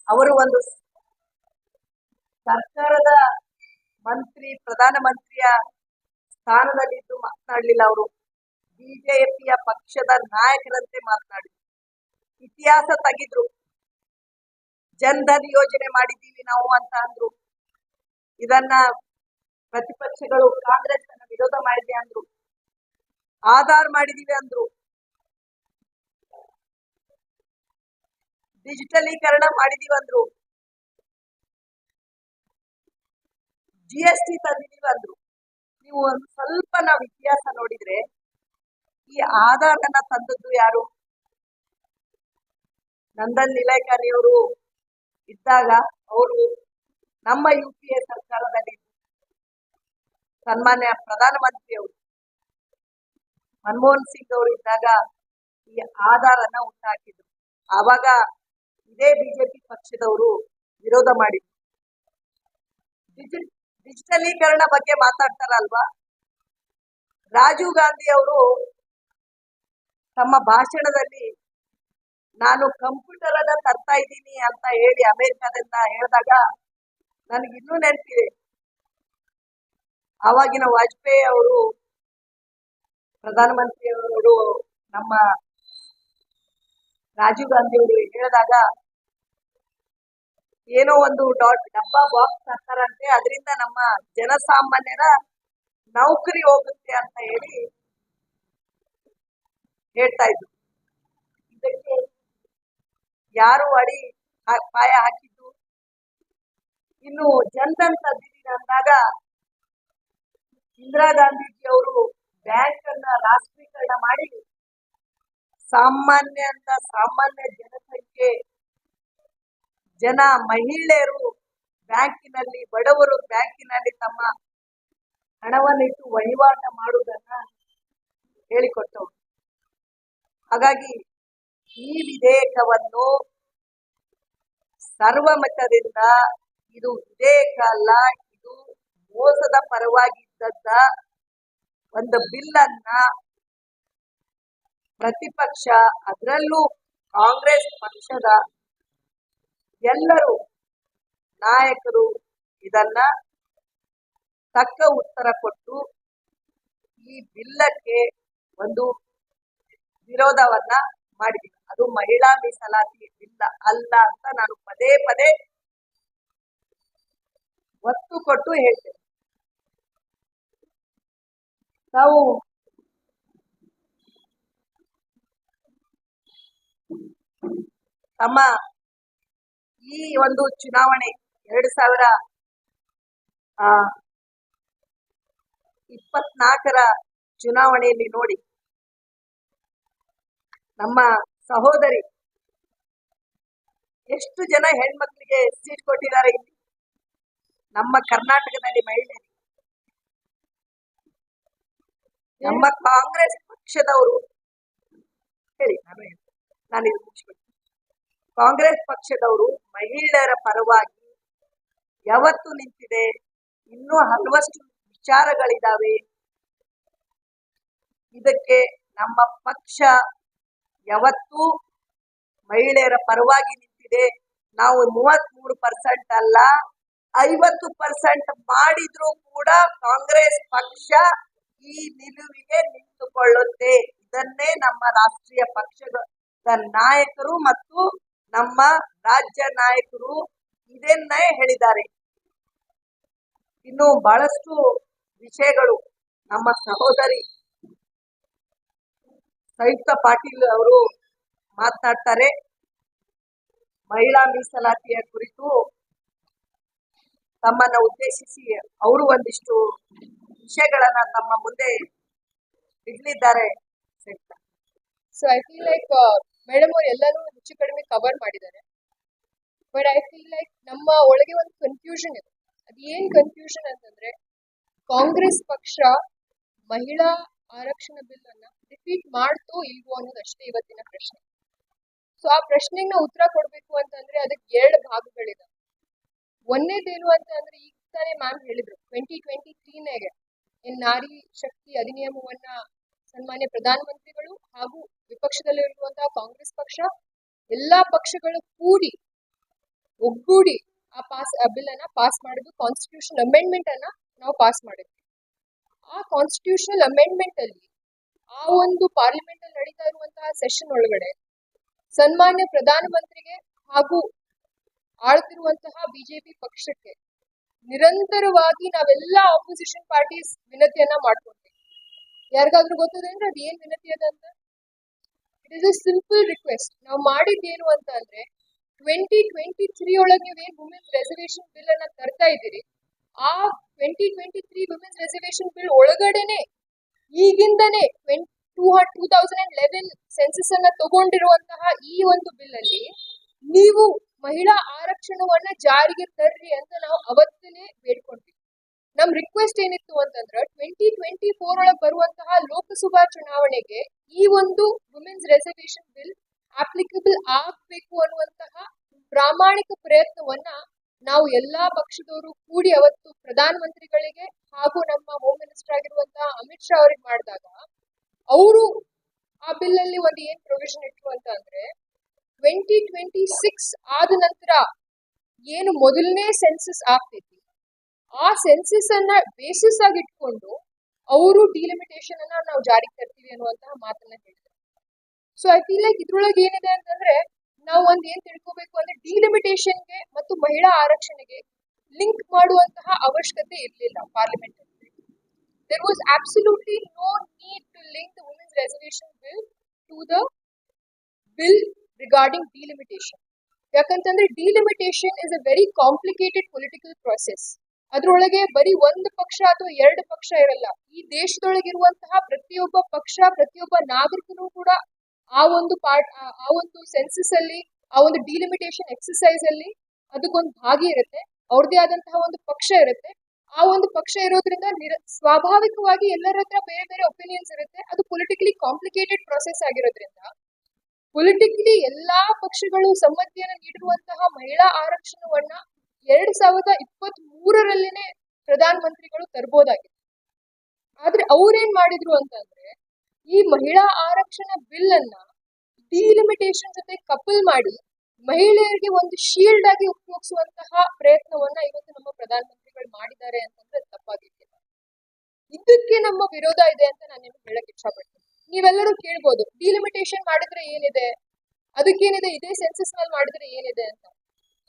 ಅವರು ಒಂದು ಸರ್ಕಾರದ ಮಂತ್ರಿ ಪ್ರಧಾನಮಂತ್ರಿಯ ಸ್ಥಾನದಲ್ಲಿದ್ದು ಮಾತನಾಡಲಿಲ್ಲ. ಅವರು ಬಿಜೆಪಿಯ ಪಕ್ಷದ ನಾಯಕರಂತೆ ಮಾತನಾಡಿದ್ರು. ಇತಿಹಾಸ ತೆಗೆದ್ರು. ಜನ್ಧನ್ ಯೋಜನೆ ಮಾಡಿದ್ದೀವಿ ನಾವು ಅಂತ ಅಂದ್ರು. ಇದನ್ನ ಪ್ರತಿಪಕ್ಷಗಳು ಕಾಂಗ್ರೆಸ್ ಅನ್ನ ವಿರೋಧ ಮಾಡಿದೆ ಅಂದ್ರು. ಆಧಾರ್ ಮಾಡಿದೀವಿ ಅಂದ್ರು. ಡಿಜಿಟಲೀಕರಣ ಮಾಡಿದೀವಿ ಅಂದ್ರು. GST ತಂದಿದೀವಿ ಅಂದ್ರು. ನೀವು ಒಂದ್ ಸ್ವಲ್ಪ ನಾವು ಇತಿಹಾಸ ನೋಡಿದ್ರೆ ಈ ಆಧಾರ್ ಅನ್ನ ತಂದದ್ದು ಯಾರು? ನಂದನ್ ನಿಲೇಕನಿ ಅವರು ಇದ್ದಾಗ ಅವರು ನಮ್ಮ UPA ಸರ್ಕಾರದಲ್ಲಿ ಸನ್ಮಾನ್ಯ ಪ್ರಧಾನಮಂತ್ರಿ ಅವರು ಮನಮೋಹನ್ ಸಿಂಗ್ ಅವರು ಇದ್ದಾಗ ಈ ಆಧಾರ್ ಅನ್ನ ಹುಟ್ಟಾಕಿದ್ರು. ಆವಾಗ ಇದೇ ಬಿಜೆಪಿ ಪಕ್ಷದವರು ವಿರೋಧ ಮಾಡಿದ್ರು. ಡಿಜಿಟಲೀಕರಣ ಬಗ್ಗೆ ಮಾತಾಡ್ತಾರಲ್ವಾ, ರಾಜೀವ್ ಗಾಂಧಿ ಅವರು ತಮ್ಮ ಭಾಷಣದಲ್ಲಿ ನಾನು ಕಂಪ್ಯೂಟರ್ ಅನ್ನ ತರ್ತಾ ಇದ್ದೀನಿ ಅಂತ ಹೇಳಿ ಅಮೆರಿಕದಿಂದ ಹೇಳಿದಾಗ ನನಗೆ ಇನ್ನೂ ನೆನಪಿದೆ. ಆವಾಗಿನ ವಾಜಪೇಯಿ ಅವರು ಪ್ರಧಾನಮಂತ್ರಿ ಅವರು ನಮ್ಮ ರಾಜೀವ್ ಗಾಂಧಿ ಅವರು ಹೇಳಿದಾಗ ಏನೋ ಒಂದು ಡಬ್ಬ ಬಾಕ್ಸ್ ತರ್ತಾರಂತೆ, ಅದರಿಂದ ನಮ್ಮ ಜನಸಾಮಾನ್ಯರ ನೌಕರಿ ಹೋಗುತ್ತೆ ಅಂತ ಹೇಳಿ ಹೇಳ್ತಾ ಇದ್ರು. ಇದಕ್ಕೆ ಯಾರು ಪಾಯ ಹಾಕಿದ್ದು? ಇನ್ನು ಜನ್ಧನ್ ತಂದಿದ್ದೀವಿ ಅಂದಾಗ ಇಂದಿರಾ ಗಾಂಧೀಜಿ ಅವರು ಬ್ಯಾಂಕ್ ಅನ್ನ ರಾಷ್ಟ್ರೀಕರಣ ಮಾಡಿ ಸಾಮಾನ್ಯ ಜನಸಂಖ್ಯೆ ಮಹಿಳೆಯರು ಬ್ಯಾಂಕಿನಲ್ಲಿ, ಬಡವರು ಬ್ಯಾಂಕಿನಲ್ಲಿ ತಮ್ಮ ಹಣವನ್ನಿಟ್ಟು ವಹಿವಾಟ ಮಾಡುವುದನ್ನ ಹೇಳಿಕೊಟ್ಟವರು. ಹಾಗಾಗಿ ಈ ವಿಧೇಯಕವನ್ನು ಸರ್ವಮತದಿಂದ, ಇದು ವಿಧೇಯಕ ಅಲ್ಲ, ಇದು ಮೋಸದ ಪರವಾಗಿದ್ದ ಒಂದು ಬಿಲ್ ಅನ್ನ ಪ್ರತಿಪಕ್ಷ, ಅದರಲ್ಲೂ ಕಾಂಗ್ರೆಸ್ ಪಕ್ಷದ ಎಲ್ಲರೂ ನಾಯಕರು ಇದನ್ನ ತಕ್ಕ ಉತ್ತರ ಕೊಟ್ಟು ಈ ಬಿಲ್ಲಕ್ಕೆ ಒಂದು ವಿರೋಧವನ್ನ ಮಾಡಿದ್ದೀವಿ. ಅದು ಮಹಿಳಾ ಮೀಸಲಾತಿ ಬಿಲ್ ಅಲ್ಲ ಅಂತ ನಾನು ಪದೇ ಪದೇ ಒತ್ತು ಕೊಟ್ಟು ಹೇಳ್ತೇನೆ. ನಾವು ತಮ್ಮ ಈ ಒಂದು ಚುನಾವಣೆ 2024ರ ಚುನಾವಣೆಯಲ್ಲಿ ನೋಡಿ, ನಮ್ಮ ಸಹೋದರಿ ಎಷ್ಟು ಜನ ಹೆಣ್ಮಕ್ಳಿಗೆ ಸೀಟ್ ಕೊಟ್ಟಿದ್ದಾರೆ ಇಲ್ಲಿ ನಮ್ಮ ಕರ್ನಾಟಕದಲ್ಲಿ ಮಹಿಳೆಯರಿಗೆ. ನಮ್ಮ ಕಾಂಗ್ರೆಸ್ ಪಕ್ಷದವರು ಹೇಳಿ, ನಾನು ಇದು ಮುಗಿಸ್ಬಿಡ್ತೀನಿ. ಕಾಂಗ್ರೆಸ್ ಪಕ್ಷದವರು ಮಹಿಳೆಯರ ಪರವಾಗಿ ಯಾವತ್ತು ನಿಂತಿದೆ. ಇನ್ನೂ ಹಲವಷ್ಟು ವಿಚಾರಗಳಿದಾವೆ. ಇದಕ್ಕೆ ನಮ್ಮ ಪಕ್ಷ ಯಾವತ್ತೂ ಮಹಿಳೆಯರ ಪರವಾಗಿ ನಿಂತಿದೆ. ನಾವು 33% ಅಲ್ಲ 50% ಮಾಡಿದ್ರೂ ಕೂಡ ಕಾಂಗ್ರೆಸ್ ಪಕ್ಷ ಈ ನಿಲುವಿಗೆ ನಿಂತುಕೊಳ್ಳುತ್ತೆ. ಇದನ್ನೇ ನಮ್ಮ ರಾಷ್ಟ್ರೀಯ ಪಕ್ಷದ ನಾಯಕರು ಮತ್ತು ನಮ್ಮ ರಾಜ್ಯ ನಾಯಕರು ಇದನ್ನೇ ಹೇಳಿದ್ದಾರೆ. ಇನ್ನು ಬಹಳಷ್ಟು ವಿಷಯಗಳು ನಮ್ಮ ಸಹೋದರಿ ಸವಿತಾ ಪಾಟೀಲ್ ಅವರು ಮಾತನಾಡ್ತಾರೆ. ಮಹಿಳಾ ಮೀಸಲಾತಿಯ ಕುರಿತು ತಮ್ಮನ್ನ ಉದ್ದೇಶಿಸಿ ಅವರು ಒಂದಿಷ್ಟು ವಿಷಯಗಳನ್ನ ತಮ್ಮ ಮುಂದೆ ಇಡ್ಲಿದ್ದಾರೆ. So I feel like madam ಅವ್ರು ಎಲ್ಲಾನು ಹೆಚ್ಚು ಕಡಿಮೆ ಕವರ್ ಮಾಡಿದ್ದಾರೆ. ಬಟ್ ಐ ಫೀಲ್ ಲೈಕ್ ನಮ್ಮ ಒಳಗೆ ಒಂದು ಕನ್ಫ್ಯೂಷನ್ ಇದೆ. ಅದೇನ್ ಕನ್ಫ್ಯೂಷನ್ ಅಂತಂದ್ರೆ, ಕಾಂಗ್ರೆಸ್ ಪಕ್ಷ ಮಹಿಳಾ ಆರಕ್ಷಣ ಬಿಲ್ ಅನ್ನ ಡಿಫೀಟ್ ಮಾಡ್ತೋ ಇಲ್ವೋ ಅನ್ನೋದಷ್ಟೇ ಇವತ್ತಿನ ಪ್ರಶ್ನೆ. ಸೊ ಆ ಪ್ರಶ್ನೆಗೆ ನಾವು ಉತ್ತರ ಕೊಡ್ಬೇಕು ಅಂತಂದ್ರೆ ಅದಕ್ಕೆ 2 ಭಾಗಗಳಿದೆ. ಒಂದೇದೇನು ಅಂತ ಅಂದ್ರೆ, ಈಗ ತಾನೇ ಮ್ಯಾಮ್ ಹೇಳಿದ್ರು 2023 ನಾರಿ ಶಕ್ತಿ ಅಧಿನಿಯಮವನ್ನ ಸನ್ಮಾನ್ಯ ಪ್ರಧಾನಮಂತ್ರಿಗಳು ಹಾಗೂ ವಿಪಕ್ಷದಲ್ಲಿರುವಂತಹ ಕಾಂಗ್ರೆಸ್ ಪಕ್ಷ ಎಲ್ಲಾ ಪಕ್ಷಗಳು ಒಗ್ಗೂಡಿ ಆ ಬಿಲ್ ಅನ್ನ ಪಾಸ್ ಮಾಡಿದ್ವಿ, ಕಾನ್ಸ್ಟಿಟ್ಯೂಷನ್ ಅಮೆಂಡ್ಮೆಂಟ್ ಅನ್ನ ನಾವು ಪಾಸ್ ಮಾಡಿದ್ವಿ. ಆ ಕಾನ್ಸ್ಟಿಟ್ಯೂಷನಲ್ ಅಮೆಂಡ್ಮೆಂಟ್ ಅಲ್ಲಿ ಆ ಒಂದು ಪಾರ್ಲಿಮೆಂಟ್ ಅಲ್ಲಿ ನಡೀತಾ ಇರುವಂತಹ ಸೆಷನ್ ಒಳಗಡೆ ಸನ್ಮಾನ್ಯ ಪ್ರಧಾನಮಂತ್ರಿಗೆ ಹಾಗೂ ಆಳ್ತಿರುವಂತಹ ಬಿಜೆಪಿ ಪಕ್ಷಕ್ಕೆ ನಿರಂತರವಾಗಿ ನಾವೆಲ್ಲ ಆಪೋಸಿಷನ್ ಪಾರ್ಟೀಸ್ ವಿನತಿಯನ್ನ ಮಾಡ್ಕೊಂಡ್ವಿ. ಯಾರಿಗಾದ್ರೂ ಗೊತ್ತದೇನ್ರಿ ಅದು ಏನ್ ವಿನತಿ ಅದ ಅಂತ? It is a simple request. ನಾವು ಮಾಡಿದ್ದೇನು ಅಂತ ಅಂದ್ರೆ 2023 ಒಳಗೆ ನೀವೇನ್ ವುಮೆನ್ಸ್ ರೆಸರ್ವೇಶನ್ ಬಿಲ್ ಅನ್ನ ತರ್ತಾ ಇದ್ದೀರಿ, ಆ 2023 ವುಮೆನ್ಸ್ ರೆಸರ್ವೇಶನ್ ಬಿಲ್ ಒಳಗಡೆನೆ ಈಗಿಂದನೇ 2011 ಸೆನ್ಸಸ್ ಅನ್ನ ತಗೊಂಡಿರುವಂತಹ ಈ ಒಂದು ಬಿಲ್ ಅಲ್ಲಿ ನೀವು ಮಹಿಳಾ ಆರಕ್ಷಣವನ್ನ ಜಾರಿಗೆ ತರ್ರಿ ಅಂತ ನಾವು ಅವತ್ತನೇ ಬೇಡ್ಕೊಂಡ್ವಿ. ನಮ್ ರಿಕ್ವೆಸ್ಟ್ ಏನಿತ್ತು ಅಂತಂದ್ರೆ 2024 ಒಳಗೆ ಬರುವಂತಹ ಲೋಕಸಭಾ ಚುನಾವಣೆಗೆ ಈ ಒಂದು ವುಮೆನ್ಸ್ ರಿಸರ್ವೇಶನ್ ಬಿಲ್ ಅಪ್ಲಿಕಬಲ್ ಆಗ್ಬೇಕು ಅನ್ನುವಂತಹ ಪ್ರಾಮಾಣಿಕ ಪ್ರಯತ್ನವನ್ನ ನಾವು ಎಲ್ಲಾ ಪಕ್ಷದವರು ಕೂಡಿ ಅವತ್ತು ಪ್ರಧಾನಮಂತ್ರಿಗಳಿಗೆ ಹಾಗೂ ನಮ್ಮ ಹೋಮ್ ಮಿನಿಸ್ಟರ್ ಆಗಿರುವಂತಹ ಅಮಿತ್ ಶಾ ಅವ್ರಿಗೆ ಮಾಡಿದಾಗ ಅವರು ಆ ಬಿಲ್ ಅಲ್ಲಿ ಒಂದು ಏನ್ ಪ್ರೊವಿಷನ್ ಇಟ್ರು ಅಂತ ಅಂದ್ರೆ 2026 ಆದ ನಂತರ ಏನು ಮೊದಲನೇ ಸೆನ್ಸಸ್ ಆಗ್ತೈತಿ ಆ ಸೆನ್ಸಸ್ ಅನ್ನ ಬೇಸಿಸ್ ಆಗಿ ಇಟ್ಕೊಂಡು ಅವರು ಡಿಲಿಮಿಟೇಷನ್ ಅನ್ನ ನಾವು ಜಾರಿಗೆ ತರ್ತೀವಿ ಅನ್ನುವಂತಹ ಮಾತನ್ನ ಹೇಳಿದ್ರು. ಸೊ ಐ ಫೀಲ್ ಲೈಕ್ ಇದ್ರೊಳಗೆ ಏನಿದೆ ಅಂತಂದ್ರೆ ನಾವು ಒಂದ್ ಏನ್ ತಿಳ್ಕೊಬೇಕು ಅಂದ್ರೆ ಡಿಲಿಮಿಟೇಷನ್ಗೆ ಮತ್ತು ಮಹಿಳಾ ಆರಕ್ಷಣೆಗೆ ಲಿಂಕ್ ಮಾಡುವಂತಹ ಅವಶ್ಯಕತೆ ಇರಲಿಲ್ಲ ಪಾರ್ಲಿಮೆಂಟ್ ಅಲ್ಲಿ. There was absolutely no need to link the women's reservation bill to the bill regarding delimitation. ಯಾಕಂತಂದ್ರೆ delimitation is a very complicated political process. ಅದ್ರೊಳಗೆ ಬರೀ ಒಂದು ಪಕ್ಷ ಅಥವಾ ಎರಡು ಪಕ್ಷ ಇರಲ್ಲ. ಈ ದೇಶದೊಳಗಿರುವಂತಹ ಪ್ರತಿಯೊಬ್ಬ ಪಕ್ಷ, ಪ್ರತಿಯೊಬ್ಬ ನಾಗರಿಕನು ಕೂಡ ಆ ಒಂದು ಸೆನ್ಸಸ್ ಅಲ್ಲಿ, ಆ ಒಂದು ಡಿಲಿಮಿಟೇಷನ್ ಎಕ್ಸರ್ಸೈಸ್ ಅಲ್ಲಿ ಅದಕ್ಕೊಂದು ಭಾಗಿ ಇರುತ್ತೆ. ಅವ್ರದೇ ಆದಂತಹ ಒಂದು ಪಕ್ಷ ಇರುತ್ತೆ. ಆ ಒಂದು ಪಕ್ಷ ಇರೋದ್ರಿಂದ ಸ್ವಾಭಾವಿಕವಾಗಿ ಎಲ್ಲರ ಹತ್ರ ಬೇರೆ ಬೇರೆ ಒಪಿನಿಯನ್ಸ್ ಇರುತ್ತೆ. ಅದು ಪೊಲಿಟಿಕಲಿ ಕಾಂಪ್ಲಿಕೇಟೆಡ್ ಪ್ರೊಸೆಸ್ ಆಗಿರೋದ್ರಿಂದ ಪೊಲಿಟಿಕಲಿ ಎಲ್ಲಾ ಪಕ್ಷಗಳು ಸಮ್ಮತಿಯನ್ನು ನೀಡಿರುವಂತಹ ಮಹಿಳಾ ಆರಕ್ಷಣವನ್ನ 2023 ಪ್ರಧಾನ ಮಂತ್ರಿಗಳು ತರಬಹುದಾಗಿತ್ತು. ಆದ್ರೆ ಅವ್ರೇನ್ ಮಾಡಿದ್ರು ಅಂತಂದ್ರೆ ಈ ಮಹಿಳಾ ಆರಕ್ಷಣಾ ಬಿಲ್ ಅನ್ನ ಡಿಲಿಮಿಟೇಷನ್ ಜೊತೆ ಕಪಲ್ ಮಾಡಿ ಮಹಿಳೆಯರಿಗೆ ಒಂದು ಶೀಲ್ಡ್ ಆಗಿ ಉಪಯೋಗಿಸುವಂತಹ ಪ್ರಯತ್ನವನ್ನ ಇವತ್ತು ನಮ್ಮ ಪ್ರಧಾನ ಮಂತ್ರಿಗಳು ಮಾಡಿದ್ದಾರೆ ಅಂತಂದ್ರೆ ತಪ್ಪಾಗಿಲ್ಲ. ಇದಕ್ಕೆ ನಮ್ಮ ವಿರೋಧ ಇದೆ ಅಂತ ನಾನು ನಿಮ್ಗೆ ಹೇಳಕ್ ಇಷ್ಟಪಡ್ತೀನಿ. ನೀವೆಲ್ಲರೂ ಕೇಳ್ಬೋದು ಡಿಲಿಮಿಟೇಷನ್ ಮಾಡಿದ್ರೆ ಏನಿದೆ, ಅದಕ್ಕೇನಿದೆ, ಇದೇ ಸೆನ್ಸಸ್ ನಲ್ಲಿ ಮಾಡಿದ್ರೆ ಏನಿದೆ ಅಂತ.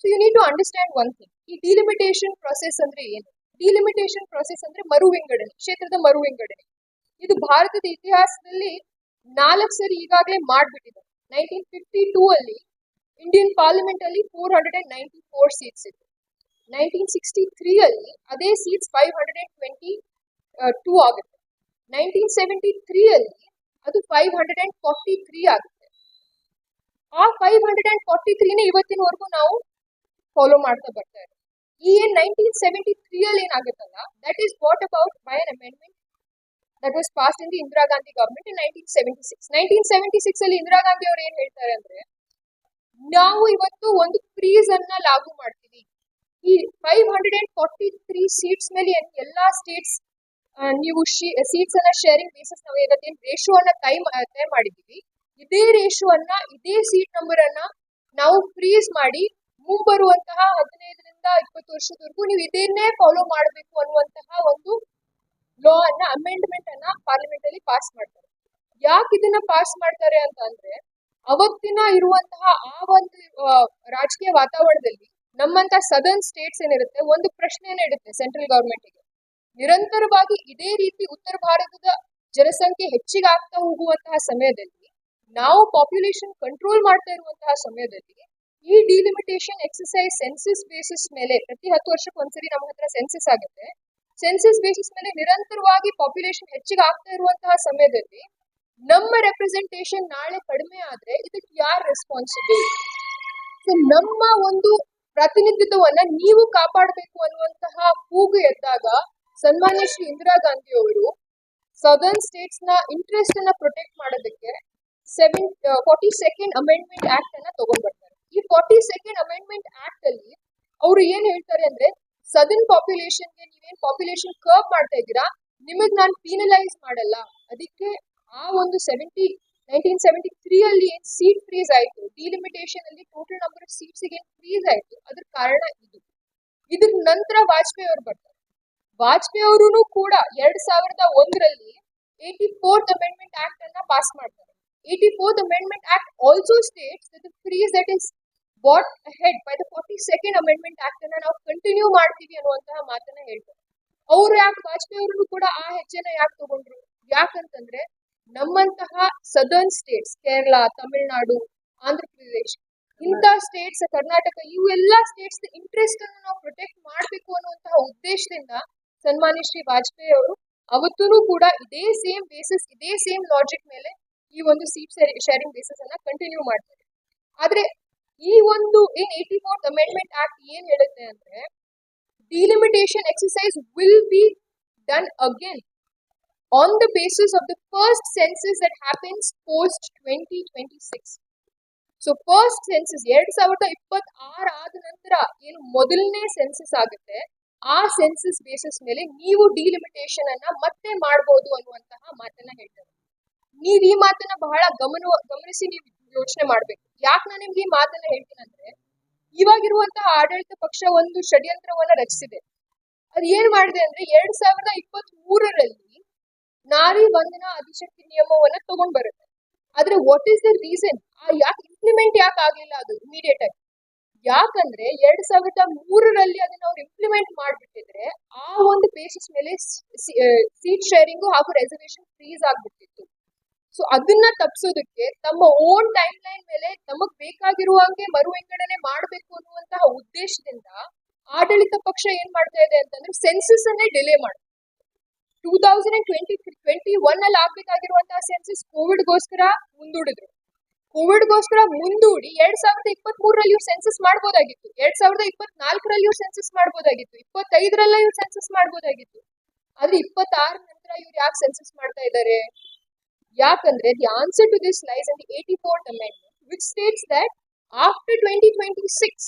So you need to understand one thing. ಈ ಡಿಲಿಮಿಟೇಷನ್ ಪ್ರೊಸೆಸ್ ಅಂದ್ರೆ ಏನು? ಡಿಲಿಮಿಟೇಷನ್ ಪ್ರೊಸೆಸ್ ಅಂದ್ರೆ ಮರು ವಿಂಗಡಣೆ, ಕ್ಷೇತ್ರದ ಮರು ವಿಂಗಡಣೆ. ಇದು ಭಾರತದ ಇತಿಹಾಸದಲ್ಲಿ 4 ಸರಿ ಈಗಾಗಲೇ ಮಾಡ್ಬಿಟ್ಟಿದೆ. 1952 ಅಲ್ಲಿ ಇಂಡಿಯನ್ ಪಾರ್ಲಿಮೆಂಟ್ ಅಲ್ಲಿ 494 ಸೀಟ್ಸ್ ಇತ್ತು. 1963 ಅಲ್ಲಿ ಅದೇ ಸೀಟ್ಸ್ 522 ಆಗುತ್ತೆ. 1973 ಅಲ್ಲಿ ಅದು 543 ಆಗುತ್ತೆ. ಆ 543ನೇ ಇವತ್ತಿನವರೆಗೂ ನಾವು ಫಾಲೋ ಮಾಡ್ತಾ ಬರ್ತಾ ಇರೋದು. ಈ 1973 ಅಲ್ಲಿ ಏನಾಗುತ್ತಲ್ಲ, that is what about by an amendment that was passed in the Indira Gandhi government in 1976. 1976 ಅಲ್ಲಿ ಇಂದಿರಾ ಗಾಂಧಿ ಅವರು ಏನ್ ಹೇಳ್ತಾರೆ ಅಂದ್ರೆ, ನಾವು ಇವತ್ತು ಒಂದು ಫ್ರೀಸ್ ಅನ್ನ ಲಾಗು ಮಾಡ್ತೀವಿ. ಈ 543 ಸೀಟ್ಸ್ ಮೇಲೆ ಎಲ್ಲಾ ಸ್ಟೇಟ್ಸ್ ನೀವು ಸೀಟ್ಸ್ ಅನ್ನ ಶೇರಿಂಗ್ ಬೇಸಿಸ್ ನಾವು ಏನ್ ರೇಷಿಯೋ ಅನ್ನ ತಯ ಮಾಡಿದೀವಿ, ಇದೇ ರೇಷಿಯೋ ಅನ್ನ, ಇದೇ ಸೀಟ್ ನಂಬರ್ ಅನ್ನ ನಾವು ಫ್ರೀಸ್ ಮಾಡಿ ಮುಂಬರುವಂತಹ 15ರಿಂದ 20 ವರ್ಷದವರೆಗೂ ನೀವು ಇದನ್ನೇ ಫಾಲೋ ಮಾಡಬೇಕು ಅನ್ನುವಂತಹ ಒಂದು ಲಾ ಅನ್ನ, ಅಮೆಂಡ್ಮೆಂಟ್ ಅನ್ನ ಪಾರ್ಲಿಮೆಂಟ್ ಅಲ್ಲಿ ಪಾಸ್ ಮಾಡ್ತಾರೆ. ಯಾಕೆ ಇದನ್ನ ಪಾಸ್ ಮಾಡ್ತಾರೆ ಅಂತ ಅಂದ್ರೆ, ಅವತ್ತಿನ ಇರುವಂತಹ ಆ ಒಂದು ರಾಜಕೀಯ ವಾತಾವರಣದಲ್ಲಿ ನಮ್ಮಂತ ಸದರ್ನ್ ಸ್ಟೇಟ್ಸ್ ಏನಿರುತ್ತೆ, ಒಂದು ಪ್ರಶ್ನೆಯನ್ನ ಇಡುತ್ತೆ ಸೆಂಟ್ರಲ್ ಗವರ್ಮೆಂಟ್ ಗೆ. ನಿರಂತರವಾಗಿ ಇದೇ ರೀತಿ ಉತ್ತರ ಭಾರತದ ಜನಸಂಖ್ಯೆ ಹೆಚ್ಚಿಗೆ ಆಗ್ತಾ ಹೋಗುವಂತಹ ಸಮಯದಲ್ಲಿ, ನಾವು ಪಾಪ್ಯುಲೇಷನ್ ಕಂಟ್ರೋಲ್ ಮಾಡ್ತಾ ಇರುವಂತಹ ಸಮಯದಲ್ಲಿ ಈ ಡಿಲಿಮಿಟೇಷನ್ ಎಕ್ಸರ್ಸೈಸ್ ಸೆನ್ಸಸ್ ಬೇಸಿಸ್ ಮೇಲೆ ಪ್ರತಿ 10 ವರ್ಷಕ್ಕೆ ಒಂದ್ಸರಿ ನಮ್ಮ ಹತ್ರ ಸೆನ್ಸಸ್ ಆಗುತ್ತೆ. ಸೆನ್ಸಸ್ ಬೇಸಿಸ್ ಮೇಲೆ ನಿರಂತರವಾಗಿ ಪಾಪ್ಯುಲೇಷನ್ ಹೆಚ್ಚಿಗೆ ಆಗ್ತಾ ಇರುವಂತಹ ಸಮಯದಲ್ಲಿ ನಮ್ಮ ರೆಪ್ರೆಸೆಂಟೇಷನ್ ನಾಳೆ ಕಡಿಮೆ ಆದ್ರೆ ಇದಕ್ಕೆ ಯಾರು ರೆಸ್ಪಾನ್ಸಿಬಲ್? ಸೊ ನಮ್ಮ ಒಂದು ಪ್ರಾತಿನಿಧ್ಯತೆವನ್ನ ನೀವು ಕಾಪಾಡಬೇಕು ಅನ್ನುವಂತಹ ಕೂಗು ಎದ್ದಾಗ ಸನ್ಮಾನ್ಯ ಶ್ರೀ ಇಂದಿರಾ ಗಾಂಧಿ ಅವರು ಸದರ್ನ್ ಸ್ಟೇಟ್ಸ್ ನ ಇಂಟ್ರೆಸ್ಟ್ ಅನ್ನ ಪ್ರೊಟೆಕ್ಟ್ ಮಾಡೋದಕ್ಕೆ 42nd ಅಮೆಂಡ್ಮೆಂಟ್ ಆಕ್ಟ್ ಅನ್ನ ತಗೊಂಡ್ ಬರ್ತಾರೆ. ಈ 42nd ಅಮೆಂಡ್ಮೆಂಟ್ ಆಕ್ಟ್ ಅಲ್ಲಿ ಅವರು ಏನ್ ಹೇಳ್ತಾರೆ ಅಂದ್ರೆ, ಸದರ್ನ್ ಪಾಪ್ಯುಲೇಷನ್ಗೆ ನೀವೇನ್ ಪಾಪ್ಯುಲೇಷನ್ ಕರ್ವ್ ಮಾಡ್ತಾ ಇದ್ದೀರಾ, ನಿಮಗ್ ನಾನು ಪೀನಲೈಸ್ ಮಾಡಲ್ಲ. ಅದಕ್ಕೆ ಆ ಒಂದು 1973 ಅಲ್ಲಿ ಏನ್ ಸೀಟ್ ಫ್ರೀಸ್ ಆಯ್ತು, ಡಿಲಿಮಿಟೇಷನ್ ಅಲ್ಲಿ ಟೋಟಲ್ ನಂಬರ್ ಆಫ್ ಸೀಟ್ಸ್ ಏನ್ ಫ್ರೀಸ್ ಆಯ್ತು, ಅದ್ರ ಕಾರಣ ಇದು. ಇದ್ರ ನಂತರ ವಾಜಪೇಯಿ ಅವರು ಬರ್ತಾರೆ. ವಾಜಪೇಯಿ ಅವರು ಕೂಡ 2001ರಲ್ಲಿ 84th ಅಮೆಂಡ್ಮೆಂಟ್ ಆಕ್ಟ್ ಅನ್ನ ಪಾಸ್ ಮಾಡ್ತಾರೆ. 84th amendment act also States that the freeze that is brought ahead by the 42nd amendment act ಅನ್ನ ನಾವು ಕಂಟಿನ್ಯೂ ಮಾಡ್ತೀವಿ ಅನ್ನುವಂತಹ ಮಾತನ್ನ ಹೇಳ್ತಾರೆ. ಅವ್ರು ಯಾಕೆ ವಾಜಪೇಯಿ ಅವರು ಕೂಡ ಆ ಹೆಜ್ಜೆನ ಯಾಕೆ ತಗೊಂಡ್ರು? ಯಾಕಂತಂದ್ರೆ ನಮ್ಮಂತಹ ಸದರ್ನ್ ಸ್ಟೇಟ್ಸ್, ಕೇರಳ, ತಮಿಳುನಾಡು, ಆಂಧ್ರ ಪ್ರದೇಶ್, ಇಂಥ ಸ್ಟೇಟ್ಸ್, ಕರ್ನಾಟಕ, ಇವೆಲ್ಲ ಸ್ಟೇಟ್ಸ್ ಇಂಟ್ರೆಸ್ಟ್ ಅನ್ನು ನಾವು ಪ್ರೊಟೆಕ್ಟ್ ಮಾಡಬೇಕು ಅನ್ನುವಂತಹ ಉದ್ದೇಶದಿಂದ ಸನ್ಮಾನ್ಯ ಶ್ರೀ ವಾಜಪೇಯಿ ಅವರು ಅವತ್ತೂ ಕೂಡ ಇದೇ ಸೇಮ್ ಬೇಸಿಸ್, ಇದೇ ಸೇಮ್ ಲಾಜಿಕ್ ಮೇಲೆ ಈ ಒಂದು ಸೀಟ್ ಶೇರಿಂಗ್ ಬೇಸಿಸ್ ಅನ್ನ ಕಂಟಿನ್ಯೂ ಮಾಡ್ತಾರೆ. ಆದ್ರೆ ಈ ಒಂದು 84th ಅಮೆಂಡ್ಮೆಂಟ್ ಆಕ್ಟ್ ಏನ್ ಹೇಳುತ್ತೆ ಅಂದ್ರೆ, delimitation exercise will be done again on the basis of the first census that happens post 2026. So first census 2026 ಆದ ನಂತರ ಏನು ಮೊದಲನೇ ಸೆನ್ಸಸ್ ಆಗುತ್ತೆ, ಆ ಸೆನ್ಸಸ್ ಬೇಸಿಸ್ ಮೇಲೆ ನೀವು ಡಿಲಿಮಿಟೇಷನ್ ಅನ್ನ ಮತ್ತೆ ಮಾಡಬಹುದು ಅನ್ನುವಂತಹ ಮಾತನ್ನ ಹೇಳ್ತಾರೆ. ನೀವ್ ಈ ಮಾತನ್ನ ಬಹಳ ಗಮನಿಸಿ ನೀವು ಯೋಚನೆ ಮಾಡ್ಬೇಕು. ಯಾಕೆ ನಾನು ನಿಮ್ಗೆ ಈ ಮಾತನ್ನ ಹೇಳ್ತೀನಿ ಅಂದ್ರೆ, ಇವಾಗಿರುವಂತಹ ಆಡಳಿತ ಪಕ್ಷ ಒಂದು ಷಡ್ಯಂತ್ರವನ್ನ ರಚಿಸಿದೆ. ಅದು ಏನ್ ಮಾಡಿದೆ ಅಂದ್ರೆ 2023ರಲ್ಲಿ ನಾರಿ ವಂದನಾ ಅಧಿಶಕ್ತಿ ನಿಯಮವನ್ನ ತಗೊಂಡ್ ಬರುತ್ತೆ. ಆದ್ರೆ ವಾಟ್ ಈಸ್ ದ ರೀಸನ್? ಯಾಕೆ ಇಂಪ್ಲಿಮೆಂಟ್ ಯಾಕೆ ಆಗಿಲ್ಲ ಅದು ಇಮಿಡಿಯೇಟ್ ಆಗಿ? ಯಾಕಂದ್ರೆ 2003ರಲ್ಲಿ ಅದನ್ನ ಅವ್ರು ಇಂಪ್ಲಿಮೆಂಟ್ ಮಾಡ್ಬಿಟ್ಟಿದ್ರೆ ಆ ಒಂದು ಬೇಸಿಸ್ ಮೇಲೆ ಸೀಟ್ ಶೇರಿಂಗು ಹಾಗೂ ರೆಸರ್ವೇಶನ್ ಫ್ರೀಸ್ ಆಗ್ಬಿಟ್ಟಿತ್ತು. ಸೊ ಅದನ್ನ ತಪ್ಪಿಸೋದಕ್ಕೆ ತಮ್ಮ ಓನ್ ಟೈಮ್ ಲೈನ್ ಮೇಲೆ ತಮಗ್ ಬೇಕಾಗಿರುವಂಗೆ ಮರು ವಿಂಗಡಣೆ ಮಾಡ್ಬೇಕು ಅನ್ನುವಂತಹ ಉದ್ದೇಶದಿಂದ ಆಡಳಿತ ಪಕ್ಷ ಏನ್ ಮಾಡ್ತಾ ಇದೆ ಅಂತಂದ್ರೆ ಸೆನ್ಸಸ್ ಅನ್ನೇ ಡಿಲೇ ಮಾಡಿ 2021 ಅಲ್ಲಿ ಆಗ್ಬೇಕಾಗಿರುವಂತಹ ಸೆನ್ಸಸ್ ಕೋವಿಡ್ಗೋಸ್ಕರ ಮುಂದೂಡಿದ್ರು. ಕೋವಿಡ್ಗೋಸ್ಕರ ಮುಂದೂಡಿ 2023ರಲ್ಲಿ ಇವ್ರು ಸೆನ್ಸಸ್ ಮಾಡ್ಬೋದಾಗಿತ್ತು, 2024ರಲ್ಲಿ ಇವ್ರು ಸೆನ್ಸಸ್ ಮಾಡ್ಬೋದಾಗಿತ್ತು, 25ರಲ್ಲ ಇವ್ರು ಸೆನ್ಸಸ್ ಮಾಡ್ಬೋದಾಗಿತ್ತು. ಆದ್ರೆ 26 ನಂತರ ಇವ್ರು ಯಾಕೆ ಸೆನ್ಸಸ್ ಮಾಡ್ತಾ ಇದ್ದಾರೆ? ಯಾಕಂದ್ರೆ the answer to this lies in the 84th amendment which states that after 2026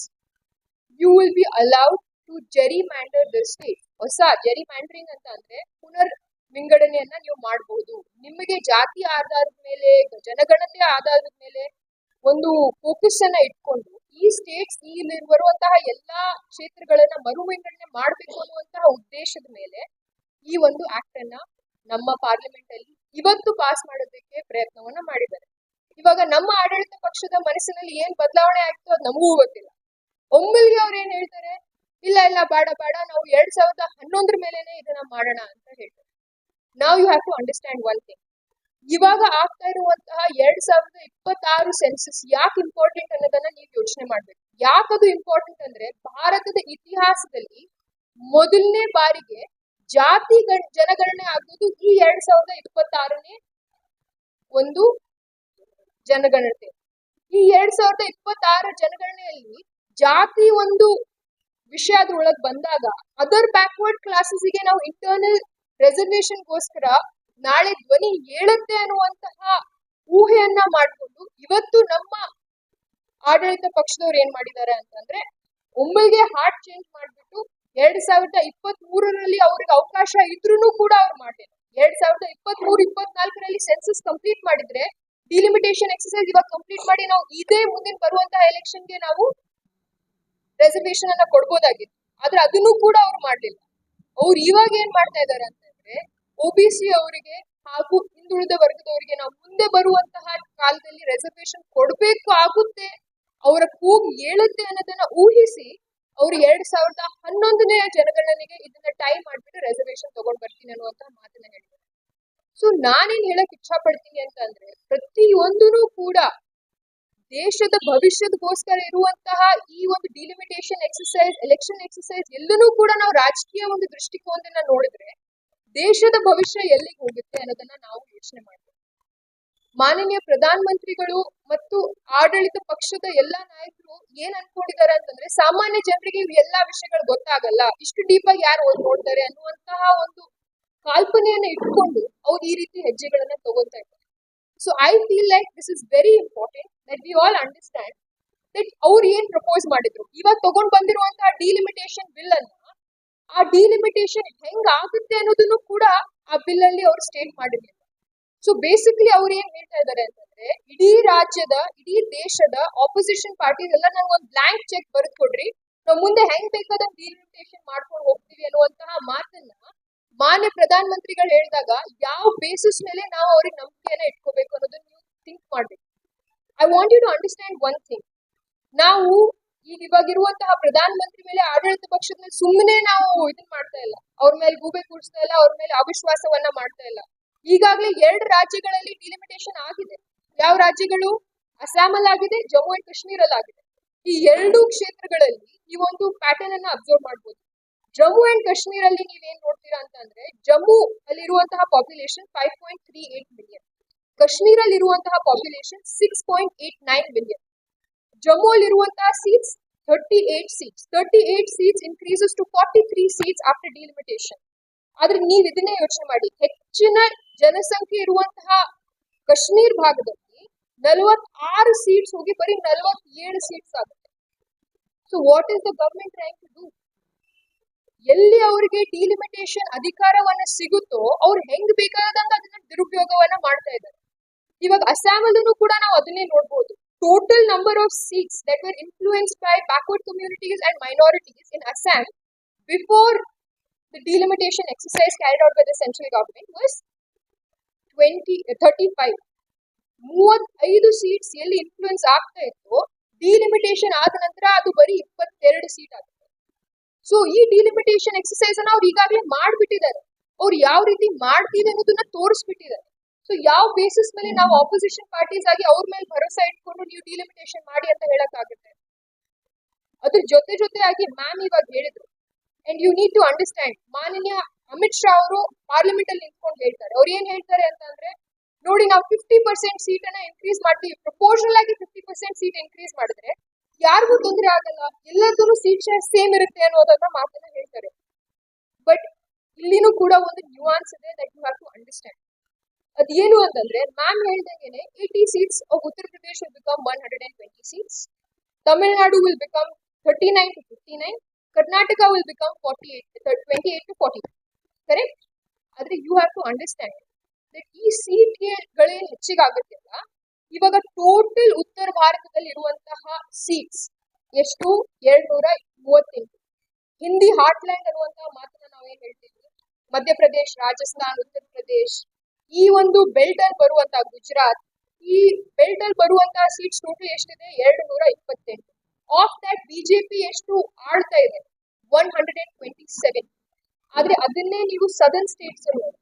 you will be allowed to gerrymander the state. ಹೊಸ ಜೆರಿಮ್ಯಾಂಡರಿಂಗ್ ಅಂತ ಅಂದ್ರೆ ಪುನರ್ ವಿಂಗಡಣೆಯನ್ನ ನೀವು ಮಾಡಬಹುದು. ನಿಮಗೆ ಜಾತಿ ಆಧಾರದ ಮೇಲೆ, ಜನಗಣತಿ ಆಧಾರದ ಮೇಲೆ ಒಂದು ಫೋಕಸ್ ಅನ್ನ ಇಟ್ಕೊಂಡು ಈ ಸ್ಟೇಟ್ಸ್ ಇಲ್ಲಿ ಬರುವಂತಹ ಎಲ್ಲಾ ಕ್ಷೇತ್ರಗಳನ್ನ ಮರು ವಿಂಗಡಣೆ ಮಾಡಬೇಕು ಅನ್ನುವಂತಹ ಉದ್ದೇಶದ ಮೇಲೆ ಈ ಒಂದು ಆಕ್ಟ್ ಅನ್ನ ನಮ್ಮ ಪಾರ್ಲಿಮೆಂಟ್ ಅಲ್ಲಿ ಇವತ್ತು ಪಾಸ್ ಮಾಡೋದಕ್ಕೆ ಪ್ರಯತ್ನವನ್ನ ಮಾಡಿದ್ದಾರೆ. ಇವಾಗ ನಮ್ಮ ಆಡಳಿತ ಪಕ್ಷದ ಮನಸ್ಸಿನಲ್ಲಿ ಏನ್ ಬದಲಾವಣೆ ಆಗ್ತೋ ಅದು ನಮಗೂ ಗೊತ್ತಿಲ್ಲ. ಒಮ್ಮೆಲ್ಗೆ ಅವ್ರು ಏನ್ ಹೇಳ್ತಾರೆ, ಇಲ್ಲ ಇಲ್ಲ ಬೇಡ ಬೇಡ, ನಾವು 2011 ಮೇಲೆನೆ ಇದನ್ನ ಮಾಡೋಣ ಅಂತ ಹೇಳ್ತಾರೆ. ನಾವ್ you have to understand one thing. ಇವಾಗ ಆಗ್ತಾ ಇರುವಂತಹ 2026 ಸೆನ್ಸಸ್ ಯಾಕೆ ಇಂಪಾರ್ಟೆಂಟ್ ಅನ್ನೋದನ್ನ ನೀವು ಯೋಚನೆ ಮಾಡ್ಬೇಕು. ಯಾಕದು ಇಂಪಾರ್ಟೆಂಟ್ ಅಂದ್ರೆ, ಭಾರತದ ಇತಿಹಾಸದಲ್ಲಿ ಮೊದಲನೇ ಬಾರಿಗೆ ಜಾತಿ ಜನಗಣನೆ ಆಗೋದು ಈ 2026ನೇ ಒಂದು ಜನಗಣನೆ. ಈ 2026 ಜನಗಣನೆಯಲ್ಲಿ ಜಾತಿ ಒಂದು ವಿಷಯ ಅದ್ರೊಳಗೆ ಬಂದಾಗ ಅದರ್ ಬ್ಯಾಕ್ವರ್ಡ್ ಕ್ಲಾಸಸ್ಗೆ ನಾವು ಇಂಟರ್ನಲ್ ರಿಸರ್ವೇಶನ್ಗೋಸ್ಕರ ನಾಳೆ ಧ್ವನಿ ಹೇಳುತ್ತೆ ಅನ್ನುವಂತಹ ಊಹೆಯನ್ನ ಮಾಡಿಕೊಂಡು ಇವತ್ತು ನಮ್ಮ ಆಡಳಿತ ಪಕ್ಷದವ್ರು ಏನ್ ಮಾಡಿದ್ದಾರೆ ಅಂತಂದ್ರೆ, ಒಮ್ಮೆಗೆ ಹಾರ್ಟ್ ಚೇಂಜ್ ಮಾಡ್ಬಿಟ್ಟು 2023ರಲ್ಲಿ ಅವ್ರಿಗೆ ಅವಕಾಶ ಇದ್ರೂ ಕೂಡ ಅವ್ರು ಮಾಡಿಲ್ಲ. 2023-24ರಲ್ಲಿ ಸೆನ್ಸಸ್ ಕಂಪ್ಲೀಟ್ ಮಾಡಿದ್ರೆ ಡಿಲಿಮಿಟೇಷನ್ ಎಕ್ಸರ್ಸೈಸ್ ಇವಾಗ ಕಂಪ್ಲೀಟ್ ಮಾಡಿ ನಾವು ಇದೇ ಮುಂದಿನ ಬರುವಂತಹ ಎಲೆಕ್ಷನ್ಗೆ ನಾವು ರೆಸರ್ವೇಶನ್ ಅನ್ನ ಕೊಡ್ಬೋದಾಗಿತ್ತು. ಆದ್ರೆ ಅದನ್ನು ಕೂಡ ಅವ್ರು ಮಾಡ್ಲಿಲ್ಲ. ಅವ್ರು ಇವಾಗ ಏನ್ ಮಾಡ್ತಾ ಇದಾರೆ ಅಂತಂದ್ರೆ, OBC ಅವರಿಗೆ ಹಾಗೂ ಹಿಂದುಳಿದ ವರ್ಗದವರಿಗೆ ನಾವು ಮುಂದೆ ಬರುವಂತಹ ಕಾಲದಲ್ಲಿ ರೆಸರ್ವೇಶನ್ ಕೊಡ್ಬೇಕು ಆಗುತ್ತೆ, ಅವರ ಕೂಗು ಹೇಳುತ್ತೆ ಅನ್ನೋದನ್ನ ಊಹಿಸಿ ಅವ್ರು 2011ನೇ ಜನಗಣನೆಗೆ ಇದನ್ನ ಟೈಮ್ ಮಾಡ್ಬಿಟ್ಟು ರೆಸರ್ವೇಶನ್ ತಗೊಂಡ್ ಬರ್ತೀನಿ ಅನ್ನುವಂತಹ ಮಾತನ್ನ ಹೇಳಿದ್ದಾರೆ. ಸೊ ನಾನೇನ್ ಹೇಳಕ್ ಇಚ್ಛಾ ಪಡ್ತೀನಿ ಅಂತಂದ್ರೆ, ಪ್ರತಿಯೊಂದೂ ಕೂಡ ದೇಶದ ಭವಿಷ್ಯದಗೋಸ್ಕರ ಇರುವಂತಹ ಈ ಒಂದು ಡಿಲಿಮಿಟೇಷನ್ ಎಕ್ಸರ್ಸೈಸ್, ಎಲೆಕ್ಷನ್ ಎಕ್ಸರ್ಸೈಸ್ ಎಲ್ಲನೂ ಕೂಡ ನಾವು ರಾಜಕೀಯ ಒಂದು ದೃಷ್ಟಿಕೋನದಿಂದ ನೋಡಿದ್ರೆ ದೇಶದ ಭವಿಷ್ಯ ಎಲ್ಲಿಗೆ ಹೋಗುತ್ತೆ ಅನ್ನೋದನ್ನ ನಾವು ಯೋಚನೆ ಮಾಡ್ಬೇಕು. ಮಾನನೀಯ ಪ್ರಧಾನ ಮಂತ್ರಿಗಳು ಮತ್ತು ಆಡಳಿತ ಪಕ್ಷದ ಎಲ್ಲಾ ನಾಯಕರು ಏನ್ ಅನ್ಕೊಂಡಿದ್ದಾರೆ ಅಂತಂದ್ರೆ, ಸಾಮಾನ್ಯ ಜನರಿಗೆ ಇವು ಎಲ್ಲಾ ವಿಷಯಗಳು ಗೊತ್ತಾಗಲ್ಲ, ಇಷ್ಟು ಡೀಪ್ ಆಗಿ ಯಾರು ನೋಡ್ತಾರೆ ಅನ್ನುವಂತಹ ಒಂದು ಕಾಲ್ಪನೆಯನ್ನ ಇಟ್ಕೊಂಡು ಅವ್ರು ಈ ರೀತಿ ಹೆಜ್ಜೆಗಳನ್ನ ತಗೊಳ್ತಾ ಇದ್ದಾರೆ. So I feel like this is very important that we all understand that ಅವ್ರು ಏನ್ ಪ್ರಪೋಸ್ ಮಾಡಿದ್ರು, ಇವಾಗ ತಗೊಂಡ್ ಬಂದಿರುವಂತಹ ಡಿಲಿಮಿಟೇಷನ್ ಬಿಲ್ ಅನ್ನ, ಆ ಡಿಲಿಮಿಟೇಷನ್ ಹೆಂಗ್ ಆಗುತ್ತೆ ಅನ್ನೋದನ್ನು ಕೂಡ ಆ ಬಿಲ್ ಅಲ್ಲಿ ಅವ್ರು ಸ್ಟೇಟ್ ಮಾಡಿರ್ಲಿಲ್ಲ. ಸೊ ಬೇಸಿಕಲಿ ಅವ್ರು ಏನ್ ಹೇಳ್ತಾ ಇದ್ದಾರೆ ಅಂತಂದ್ರೆ, ಇಡೀ ರಾಜ್ಯದ, ಇಡೀ ದೇಶದ ಆಪೋಸಿಷನ್ ಪಾರ್ಟೀಸ್ ಎಲ್ಲ ನಂಗೆ ಒಂದು ಬ್ಲಾಂಕ್ ಚೆಕ್ ಬರೆದು ಕೊಡ್ರಿ, ನಾವು ಮುಂದೆ ಹೆಂಗ್ ಬೇಕಾದಂಗ್ ಡಿಲಿಮಿಟೇಷನ್ ಮಾಡ್ಕೊಂಡು ಹೋಗ್ತೀವಿ ಅನ್ನುವಂತಹ ಮಾತನ್ನ ಮಾನ್ಯ ಪ್ರಧಾನ ಮಂತ್ರಿಗಳು ಹೇಳಿದಾಗ ಯಾವ ಬೇಸಿಸ್ ಮೇಲೆ ನಾವು ಅವ್ರಿಗೆ ನಂಬಿಕೆಯನ್ನ ಇಟ್ಕೋಬೇಕು ಅನ್ನೋದನ್ನ ನೀವು ಥಿಂಕ್ ಮಾಡ್ಬೇಕು. I want you to understand one thing. ನಾವು ಇವಾಗಿರುವಂತಹ ಪ್ರಧಾನ ಮಂತ್ರಿ ಮೇಲೆ ಆಡಳಿತ ಪಕ್ಷದ ಮೇಲೆ ಸುಮ್ಮನೆ ನಾವು ಇದನ್ನ ಮಾಡ್ತಾ ಇಲ್ಲ, ಅವ್ರ ಮೇಲೆ ಗೂಬೆ ಕೂಡಿಸ್ತಾ ಇಲ್ಲ, ಅವ್ರ ಮೇಲೆ ಅವಿಶ್ವಾಸವನ್ನ ಮಾಡ್ತಾ ಇಲ್ಲ. ಈಗಾಗಲೇ 2 ರಾಜ್ಯಗಳಲ್ಲಿ ಡಿಲಿಮಿಟೇಷನ್ ಆಗಿದೆ. ಯಾವ ರಾಜ್ಯಗಳು? ಅಸ್ಸಾಂ ಆಗಿದೆ, ಜಮ್ಮು ಅಂಡ್ ಕಾಶ್ಮೀರ್ ಆಗಿದೆ. ಈ 2 ಕ್ಷೇತ್ರಗಳಲ್ಲಿ ಈ ಒಂದು ಪ್ಯಾಟರ್ನ್ ಅನ್ನ ಅಬ್ಸರ್ವ್ ಮಾಡಬಹುದು. ಜಮ್ಮು ಅಂಡ್ ಕಾಶ್ಮೀರ್ ಅಲ್ಲಿ ನೀವೇನ್ ನೋಡ್ತೀರಾ ಅಂತಂದ್ರೆ, ಜಮ್ಮು ಅಲ್ಲಿರುವಂತಹ ಪಾಪ್ಯುಲೇಷನ್ 5.38 ಮಿಲಿಯನ್, ಕಾಶ್ಮೀರ್ ಅಲ್ಲಿ ಇರುವಂತಹ ಪಾಪ್ಯುಲೇಷನ್ 6.89 ಮಿಲಿಯನ್. ಜಮ್ಮು ಅಲ್ಲಿರುವಂತಹ seats 38 seats. 38 seats increases to 43 seats after delimitation. ಆದ್ರೆ ನೀವ್ ಇದನ್ನೇ ಯೋಚನೆ ಮಾಡಿ, ಹೆಚ್ಚಿನ ಜನಸಂಖ್ಯೆ ಇರುವಂತಹ ಕಾಶ್ಮೀರ್ ಭಾಗದಲ್ಲಿ 46 ಸೀಟ್ಸ್ ಹೋಗಿ ಬರೀ 47 ಸೀಟ್ಸ್ ಆಗುತ್ತೆ. So what is the government trying to do? ಎಲ್ಲಿ ಅವರಿಗೆ ಡಿಲಿಮಿಟೇಷನ್ ಅಧಿಕಾರವನ್ನ ಸಿಗುತ್ತೋ ಅವ್ರು ಹೆಂಗ್ ಬೇಕಾದಂಗ ಅದನ್ನ ದುರುಪಯೋಗವನ್ನ ಮಾಡ್ತಾ ಇದ್ದಾರೆ. ಇವಾಗ ಅಸ್ಸಾಂ ಅಲ್ಲೂ ಕೂಡ ನಾವು ಅದನ್ನೇ ನೋಡ್ಬೋದು. Total number of seats that were influenced by backward communities and minorities in Assam before the delimitation exercise carried out by the central government was 35. 35 seats ಎಲ್ಲಿ ಇನ್ಫ್ಲೂಯೆನ್ಸ್ ಆಗ್ತಾ ಇತ್ತು, ಡಿಲಿಮಿಟೇಷನ್ ಆದ ನಂತರ ಅದು ಬರೀ 22 ಸೀಟ್ ಆಗುತ್ತೆ. ಸೊ ಈ ಡಿಲಿಮಿಟೇಷನ್ ಎಕ್ಸರ್ಸೈಸ್ ಅನ್ನ ಅವ್ರು ಈಗಾಗಲೇ ಮಾಡ್ಬಿಟ್ಟಿದ್ದಾರೆ. ಅವ್ರು ಯಾವ ರೀತಿ ಮಾಡ್ತೀವಿ ಅನ್ನೋದನ್ನ ತೋರಿಸ್ಬಿಟ್ಟಿದ್ದಾರೆ. ಸೊ ಯಾವ ಬೇಸಿಸ್ ಮೇಲೆ ನಾವು ಆಪೋಸಿಷನ್ ಪಾರ್ಟೀಸ್ ಆಗಿ ಅವ್ರ ಮೇಲೆ ಭರೋಸೆ ಇಟ್ಕೊಂಡು ನೀವು ಡಿಲಿಮಿಟೇಷನ್ ಮಾಡಿ ಅಂತ ಹೇಳಕ್ ಆಗುತ್ತೆ? ಅದ್ರ ಜೊತೆಯಾಗಿ ಮ್ಯಾಮ್ ಇವಾಗ ಹೇಳಿದ್ರು, and you need to understand, ಮಾನನೀಯ ಅಮಿತ್ ಶಾ ಅವರು ಪಾರ್ಲಿಮೆಂಟ್ ಅಲ್ಲಿ ನಿಂತ್ಕೊಂಡು ಹೇಳ್ತಾರೆ. ಅವ್ರು ಏನ್ ಹೇಳ್ತಾರೆ ಅಂತಂದ್ರೆ, ನೋಡಿ ನಾವು 50% ಸೀಟ್ ಅನ್ನ ಇನ್ಕ್ರೀಸ್ ಮಾಡ್ತೀವಿ, ಪ್ರಪೋರ್ಷನಲ್ ಆಗಿ 50% ಸೀಟ್ ಇನ್ಕ್ರೀಸ್ ಮಾಡಿದ್ರೆ ಯಾರಿಗೂ ತೊಂದರೆ ಆಗಲ್ಲ, ಎಲ್ಲದೂ ಸೀಟ್ ಶೇರ್ ಸೇಮ್ ಇರುತ್ತೆ ಅನ್ನೋದನ್ನ ಮಾತನ್ನ ಹೇಳ್ತಾರೆ. ಬಟ್ ಇಲ್ಲಿನೂ ಕೂಡ ಒಂದು ನ್ಯೂಆನ್ಸ್ ಇದೆ that you have to understand. ಅದೇನು ಅಂತಂದ್ರೆ, ಮ್ಯಾಮ್ ಹೇಳ್ದಂಗೆನೆ 80 seats of Uttar Pradesh will become 120 seats. Tamil Nadu will become 39 to 59. Karnataka will become 28 to 40. Correct? ಆದ್ರೆ you have to understand that ಈ ಸೀಟ್ಗಳೇ ಹೆಚ್ಚಿಗಾಗುತ್ತಿಲ್ಲ. ಇವಾಗ ಟೋಟಲ್ ಉತ್ತರ ಭಾರತದಲ್ಲಿ ಇರುವಂತಹ ಸೀಟ್ಸ್ ಎಷ್ಟು? 238. ಹಿಂದಿ ಹಾರ್ಟ್ಲ್ಯಾಂಡ್ ಅನ್ನುವಂತಹ ಮಾತನ್ನ ನಾವೇನ್ ಹೇಳ್ತೀವಿ, ಮಧ್ಯಪ್ರದೇಶ್, ರಾಜಸ್ಥಾನ್, ಉತ್ತರ ಪ್ರದೇಶ್, ಈ ಒಂದು ಬೆಲ್ಟ್ ಅಲ್ಲಿ ಬರುವಂತಹ ಗುಜರಾತ್, ಈ ಬೆಲ್ಟ್ ಅಲ್ಲಿ ಬರುವಂತಹ ಸೀಟ್ಸ್ ಟೋಟಲ್ ಎಷ್ಟಿದೆ? 228. ಆಫ್ ದಟ್ ಬಿಜೆಪಿ ಎಷ್ಟು ಆಳ್ತಾ ಇದೆ? 127. ಆದ್ರೆ ಅದನ್ನೇ ನೀವು ಸದರ್ನ್ ಸ್ಟೇಟ್ಸ್ ಅಲ್ಲಿ ನೋಡಿ.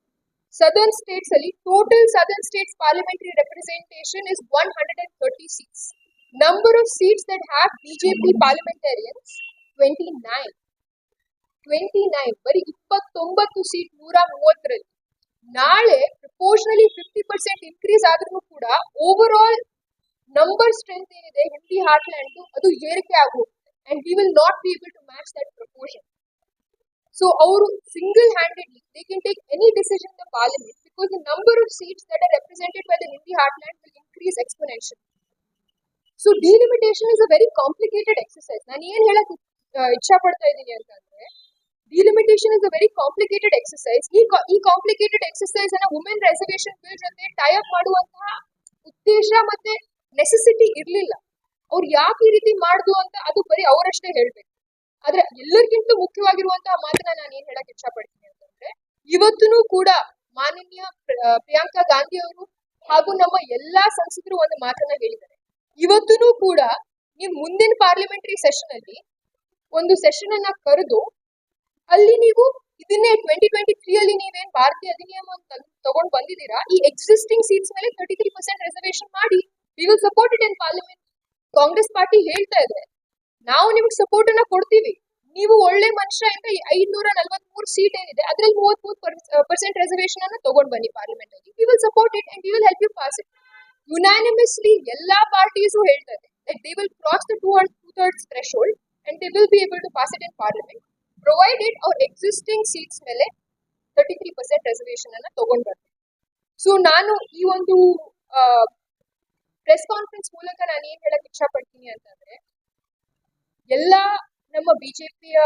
ಸದರ್ನ್ ಸ್ಟೇಟ್ಸ್ ಅಲ್ಲಿ total southern States parliamentary representation is 130 seats. Number of seats that have BJP parliamentarians 29. ಬರೀ 29 ಸೀಟ್ 130ರಲ್ಲಿ. ನಾಳೆ ಪ್ರಪೋರ್ಷನಲಿ 50% ಇನ್ಕ್ರೀಸ್ ಆದ್ರೂ ಕೂಡ ಓವರ್ ಆಲ್ ನಂಬರ್ ಸ್ಟ್ರೆಂತ್ ಏನಿದೆ ಹಿಂದಿ ಹಾರ್ಟ್ಲ್ಯಾಂಡ್ ಅದು ಏರಿಕೆ ಆಗುತ್ತೆ. And we will not be able to match that proportion. So ಅವರು single handedly they can take any decision in the parliament because the number of seats that are represented by the Hindi heartland will increase exponential. So delimitation is a very complicated exercise. ನಾನು ಏನ್ ಹೇಳಕ್ ಇಚ್ಛಾ ಪಡ್ತಾ ಇದ್ದೀನಿ ಅಂತಂದ್ರೆ, delimitation is a very complicated exercise. ಈ ಕಾಂಪ್ಲಿಕೇಟೆಡ್ ಎಕ್ಸರ್ಸೈಸ್ ಅನ್ನ ವುಮೆನ್ ರಿಸರ್ವೇಶನ್ ಬಿಲ್ ಜೊತೆ ಟೈ ಅಪ್ ಮಾಡುವಂತಹ ಉದ್ದೇಶ ಮತ್ತೆ ನೆಸೆಸಿಟಿ ಇರ್ಲಿಲ್ಲ. ಅವ್ರು ಯಾಕೆ ಈ ರೀತಿ ಮಾಡುದು ಅಂತ ಅದು ಬರೀ ಅವರಷ್ಟೇ ಹೇಳ್ಬೇಕು. ಆದ್ರೆ ಎಲ್ಲರಿಗಿಂತ ಮುಖ್ಯವಾಗಿರುವಂತಹ ಮಾತನ್ನ ನಾನು ಏನ್ ಹೇಳಕ್ ಇಚ್ಛಾ ಪಡ್ತೀನಿ ಅಂತಂದ್ರೆ, ಇವತ್ತೂ ಕೂಡ ಮಾನನೀಯ ಪ್ರಿಯಾಂಕಾ ಗಾಂಧಿ ಅವರು ಹಾಗೂ ನಮ್ಮ ಎಲ್ಲಾ ಸಂಸದರು ಒಂದು ಮಾತನ್ನ ಹೇಳಿದ್ದಾರೆ. ಇವತ್ತೂ ಕೂಡ ನೀವು ಮುಂದಿನ ಪಾರ್ಲಿಮೆಂಟರಿ ಸೆಷನ್ ಅಲ್ಲಿ ಒಂದು ಸೆಷನ್ ಅನ್ನ ಕರೆದು ಅಲ್ಲಿ ನೀವು ಇದನ್ನೇ 2023 ಅಲ್ಲಿ ನೀವೇನ್ ಭಾರತೀಯ ಅಧಿನಿಯಮ ತಗೊಂಡ್ ಬಂದಿದ್ದೀರಾ, ಈ ಎಕ್ಸಿಸ್ಟಿಂಗ್ ಸೀಟ್ಸ್ ಮೇಲೆ 33% ರಿಸರ್ವೇಶನ್ ಮಾಡಿ, V will support it in parliament. Congress party ಹೇಳ್ತಾ ಇದೆ, ನಾವು ನಿಮ್ಗೆ ಸಪೋರ್ಟ್ ಅನ್ನ ಕೊಡ್ತೀವಿ, ನೀವು ಒಳ್ಳೆ ಮನುಷ್ಯ ಅಂತ 543 ಸೀಟ್ ಏನಿದೆ ಅದ್ರಲ್ಲಿ 33% ರಿಸರ್ವೇಶನ್ ಅನ್ನ ತಗೊಂಡ್ ಬನ್ನಿ ಪಾರ್ಲಿಮೆಂಟ್ ಅಲ್ಲಿ, we will support it and we will help you pass it. Unanimously ಎಲ್ಲಾ ಪಾರ್ಟೀಸು ಹೇಳ್ತಾರೆ that they will cross the 2/3 threshold and they will be able to pass it in parliament provided our existing seats ಮೇಲೆ 33% ರಿಸರ್ವೇಶನ್ ಅನ್ನ ತಗೊಂಡ್ ಬರ್ತೀವಿ. ಸೊ ನಾನು ಈ ಒಂದು ಪ್ರೆಸ್ ಕಾನ್ಫರೆನ್ಸ್ ಮೂಲಕ ನಾನು ಏನ್ ಹೇಳಕ್ ಇಚ್ಛಾ ಪಡ್ತೀನಿ ಅಂತಂದ್ರೆ, ಎಲ್ಲಾ ನಮ್ಮ ಬಿಜೆಪಿಯ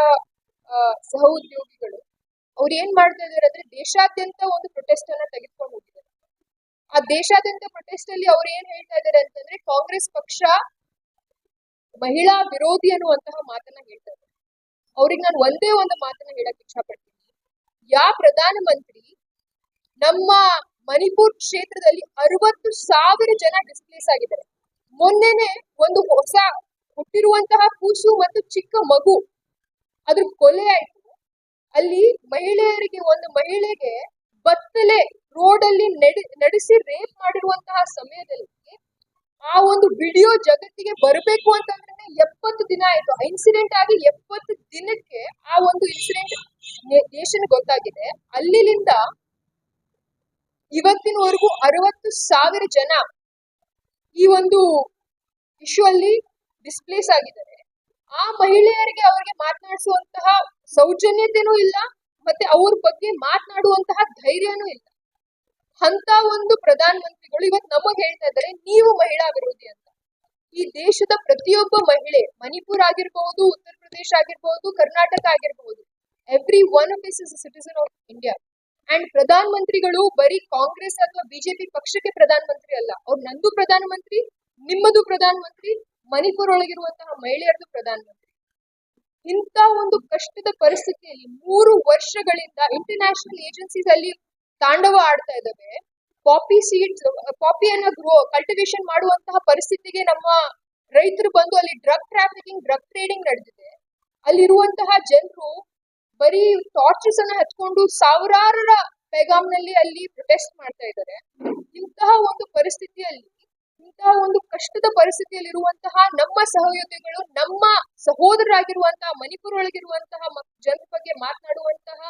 ಸಹೋದ್ಯೋಗಿಗಳು ಅವ್ರು ಏನ್ ಮಾಡ್ತಾ ಇದಾರೆ ಅಂದ್ರೆ, ದೇಶಾದ್ಯಂತ ಒಂದು ಪ್ರೊಟೆಸ್ಟ್ ಅನ್ನ ತೆಗೆದುಕೊಂಡು ಹೋಗಿದ್ದಾರೆ. ಆ ದೇಶಾದ್ಯಂತ ಪ್ರೊಟೆಸ್ಟ್ ಅಲ್ಲಿ ಅವ್ರು ಏನ್ ಹೇಳ್ತಾ ಇದಾರೆ ಅಂತಂದ್ರೆ, ಕಾಂಗ್ರೆಸ್ ಪಕ್ಷ ಮಹಿಳಾ ವಿರೋಧಿ ಅನ್ನುವಂತಹ ಮಾತನ್ನ ಹೇಳ್ತಾರೆ. ಅವ್ರಿಗೆ ನಾನು ಒಂದೇ ಒಂದು ಮಾತನ್ನ ಹೇಳಕ್ ಇಷ್ಟಪಡ್ತೀನಿ. ಪ್ರಧಾನಮಂತ್ರಿ ನಮ್ಮ ಮಣಿಪುರ್ ಕ್ಷೇತ್ರದಲ್ಲಿ 60,000 ಜನ ಡಿಸ್ಪ್ಲೇಸ್ ಆಗಿದ್ದಾರೆ. ಮೊನ್ನೆನೆ ಒಂದು ಹೊಸ ಹುಟ್ಟಿರುವಂತಹ ಕೂಸು ಮತ್ತು ಚಿಕ್ಕ ಮಗು ಅದ್ರ ಕೊಲೆ ಆಯ್ತು. ಅಲ್ಲಿ ಒಂದು ಮಹಿಳೆಗೆ ಬತ್ತಲೆ ರೋಡ್ ಅಲ್ಲಿ ನಡೆಸಿ ರೇಪ್ ಮಾಡಿರುವಂತಹ ಸಮಯದಲ್ಲಿ ಆ ಒಂದು ವಿಡಿಯೋ ಜಗತ್ತಿಗೆ ಬರಬೇಕು ಅಂತಂದ್ರೆ 70 ದಿನ ಆಯ್ತು. ಇನ್ಸಿಡೆಂಟ್ ಆಗಿ 70 ದಿನಕ್ಕೆ ಆ ಒಂದು ಇನ್ಸಿಡೆಂಟ್ ದೇಶನ ಗೊತ್ತಾಗಿದೆ. ಅಲ್ಲಿಂದ ಇವತ್ತಿನವರೆಗೂ 60,000 ಜನ ಈ ಒಂದು ಇಶ್ಯೂ ಅಲ್ಲಿ ಡಿಸ್ಪ್ಲೇಸ್ ಆಗಿದ್ದಾರೆ. ಆ ಮಹಿಳೆಯರಿಗೆ ಅವರಿಗೆ ಮಾತನಾಡಿಸುವಂತಹ ಸೌಜನ್ಯತೆನೂ ಇಲ್ಲ, ಮತ್ತೆ ಅವ್ರ ಬಗ್ಗೆ ಮಾತನಾಡುವಂತಹ ಧೈರ್ಯನೂ ಇಲ್ಲ. ಅಂತ ಒಂದು ಪ್ರಧಾನ ಮಂತ್ರಿಗಳು ಇವತ್ತು ನಮಗ್ ಹೇಳ್ತಾ ಇದ್ದಾರೆ ನೀವು ಮಹಿಳಾ ವಿರೋಧಿ ಅಂತ. ಈ ದೇಶದ ಪ್ರತಿಯೊಬ್ಬ ಮಹಿಳೆ, ಮಣಿಪುರ್ ಆಗಿರ್ಬಹುದು, ಉತ್ತರ ಪ್ರದೇಶ ಆಗಿರ್ಬಹುದು, ಕರ್ನಾಟಕ ಆಗಿರ್ಬಹುದು, every one of this is a citizen of India. And ಪ್ರಧಾನ ಮಂತ್ರಿಗಳು ಬರೀ ಕಾಂಗ್ರೆಸ್ ಅಥವಾ ಬಿಜೆಪಿ ಪಕ್ಷಕ್ಕೆ ಪ್ರಧಾನ ಮಂತ್ರಿ ಅಲ್ಲ, ಅವ್ರು ನಂದು ಪ್ರಧಾನ ಮಂತ್ರಿ, ನಿಮ್ಮದು ಪ್ರಧಾನ ಮಂತ್ರಿ, ಮಣಿಪುರ್ ಒಳಗಿರುವಂತಹ ಮಹಿಳೆಯರದು ಪ್ರಧಾನ ಮಂತ್ರಿ. ಇಂಥ ಒಂದು ಕಷ್ಟದ ಪರಿಸ್ಥಿತಿಯಲ್ಲಿ 3 ವರ್ಷಗಳಿಂದ ಇಂಟರ್ನ್ಯಾಷನಲ್ ಏಜೆನ್ಸೀಸ್ ಅಲ್ಲಿ ತಾಂಡವ ಆಡ್ತಾ ಇದ್ದಾವೆ. ಪಾಪಿಯನ್ನ ಕಲ್ಟಿವೇಶನ್ ಮಾಡುವಂತಹ ಪರಿಸ್ಥಿತಿಗೆ ನಮ್ಮ ರೈತರು ಬಂದು ಅಲ್ಲಿ ಡ್ರಗ್ ಟ್ರಾಫಿಕಿಂಗ್, ಡ್ರಗ್ ಟ್ರೇಡಿಂಗ್ ನಡೆದಿದೆ. ಅಲ್ಲಿರುವಂತಹ ಜನರು ಬರೀ ಟಾರ್ಚರ್ಸ್ ಅನ್ನ ಹಚ್ಕೊಂಡು ಸಾವಿರಾರರ ಪೈಗಾಮ್ನಲ್ಲಿ ಅಲ್ಲಿ ಪ್ರೊಟೆಸ್ಟ್ ಮಾಡ್ತಾ ಇದ್ದಾರೆ. ಇಂತಹ ಒಂದು ಪರಿಸ್ಥಿತಿಯಲ್ಲಿ, ಇಂತಹ ಒಂದು ಕಷ್ಟದ ಪರಿಸ್ಥಿತಿಯಲ್ಲಿರುವಂತಹ ನಮ್ಮ ಸಹಯೋಗಿಗಳು, ನಮ್ಮ ಸಹೋದರರಾಗಿರುವಂತಹ ಮಣಿಪುರ ಒಳಗಿರುವಂತಹ ಜನರ ಬಗ್ಗೆ ಮಾತನಾಡುವಂತಹ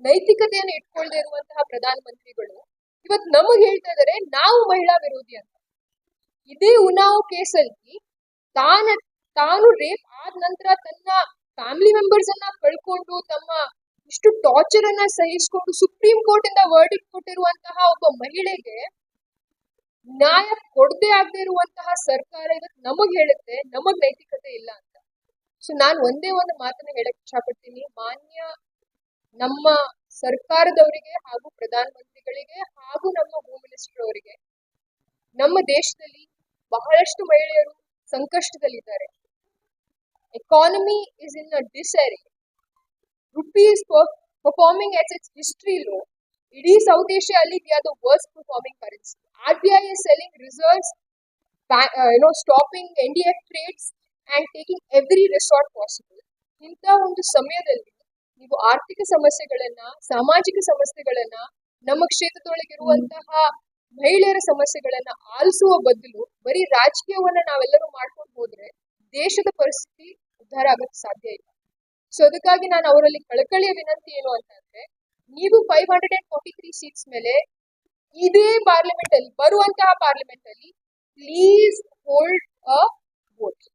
ನೈತಿಕತೆಯನ್ನು ಇಟ್ಕೊಳ್ಳದೆ ಇರುವಂತಹ ಪ್ರಧಾನ ಮಂತ್ರಿಗಳು ಇವತ್ತು ನಮಗ್ ಹೇಳ್ತಾ ಇದ್ದಾರೆ ನಾವು ಮಹಿಳಾ ವಿರೋಧಿ ಅಂತ. ಇದೇ ಉನ್ನಾವ್ ಕೇಸಲ್ಲಿ ತಾನು ರೇಪ್ ಆದ ನಂತರ ತನ್ನ ಫ್ಯಾಮಿಲಿ ಮೆಂಬರ್ಸ್ ಅನ್ನ ಕಳ್ಕೊಂಡು, ತಮ್ಮ ಇಷ್ಟು ಟಾರ್ಚರ್ ಅನ್ನ ಸಹಿಸಿಕೊಂಡು ಸುಪ್ರೀಂ ಕೋರ್ಟ್ ಇಂದ ವರ್ಡಿಕ್ಟ್ ಕೊಟ್ಟಿರುವಂತಹ ಒಬ್ಬ ಮಹಿಳೆಗೆ ನ್ಯಾಯ ಕೊಡದೆ ಆಗದೆ ಇರುವಂತಹ ಸರ್ಕಾರ ಇವತ್ತು ನಮಗ್ ಹೇಳುತ್ತೆ ನಮಗ್ ನೈತಿಕತೆ ಇಲ್ಲ ಅಂತ. ಸೊ ನಾನು ಒಂದೇ ಒಂದು ಮಾತನ್ನ ಹೇಳಕ್ ಇಷ್ಟಪಡ್ತೀನಿ, ಮಾನ್ಯ ನಮ್ಮ ಸರ್ಕಾರದವರಿಗೆ ಹಾಗೂ ಪ್ರಧಾನ ಮಂತ್ರಿಗಳಿಗೆ ಹಾಗೂ ನಮ್ಮ ಹೋಮ್ ಮಿನಿಸ್ಟರ್ ಅವರಿಗೆ, ನಮ್ಮ ದೇಶದಲ್ಲಿ ಬಹಳಷ್ಟು ಮಹಿಳೆಯರು ಸಂಕಷ್ಟದಲ್ಲಿದ್ದಾರೆ. Economy is in a disarray. Rupee is performing at its history low. Iಡೀ ಸೌತ್ ಏಷ್ಯಾದಲ್ಲಿ we are the worst performing currency. RBI is selling reserves, stopping NDF trades and taking every resort possible. ಇಂಥ ಒಂದು ಸಮಯದಲ್ಲಿ ನೀವು ಆರ್ಥಿಕ ಸಮಸ್ಯೆಗಳನ್ನ, ಸಾಮಾಜಿಕ ಸಮಸ್ಯೆಗಳನ್ನ, ನಮ್ಮ ಕ್ಷೇತ್ರದೊಳಗಿರುವಂತಹ ಮಹಿಳೆಯರ ಸಮಸ್ಯೆಗಳನ್ನ ಆಲಿಸುವ ಬದಲು ಬರೀ ರಾಜಕೀಯವನ್ನ ನಾವೆಲ್ಲರೂ ಮಾಡ್ಕೊಂಡು ಹೋದ್ರೆ ದೇಶದ ಪರಿಸ್ಥಿತಿ ಉದ್ಧಾರ ಆಗಕ್ಕೆ ಸಾಧ್ಯ ಇಲ್ಲ. ಸೊ ಅದಕ್ಕಾಗಿ ನಾನು ಅವರಲ್ಲಿ ಕಳಕಳಿಯ ವಿನಂತಿ ಏನು ಅಂತಂದ್ರೆ, ನೀವು 543 ಸೀಟ್ಸ್ ಮೇಲೆ ಇದೇ ಪಾರ್ಲಿಮೆಂಟ್ ಅಲ್ಲಿ, ಬರುವಂತಹ ಪಾರ್ಲಿಮೆಂಟ್ ಅಲ್ಲಿ ಪ್ಲೀಸ್ ಹೋಲ್ಡ್ ಅ ವೋಟ್.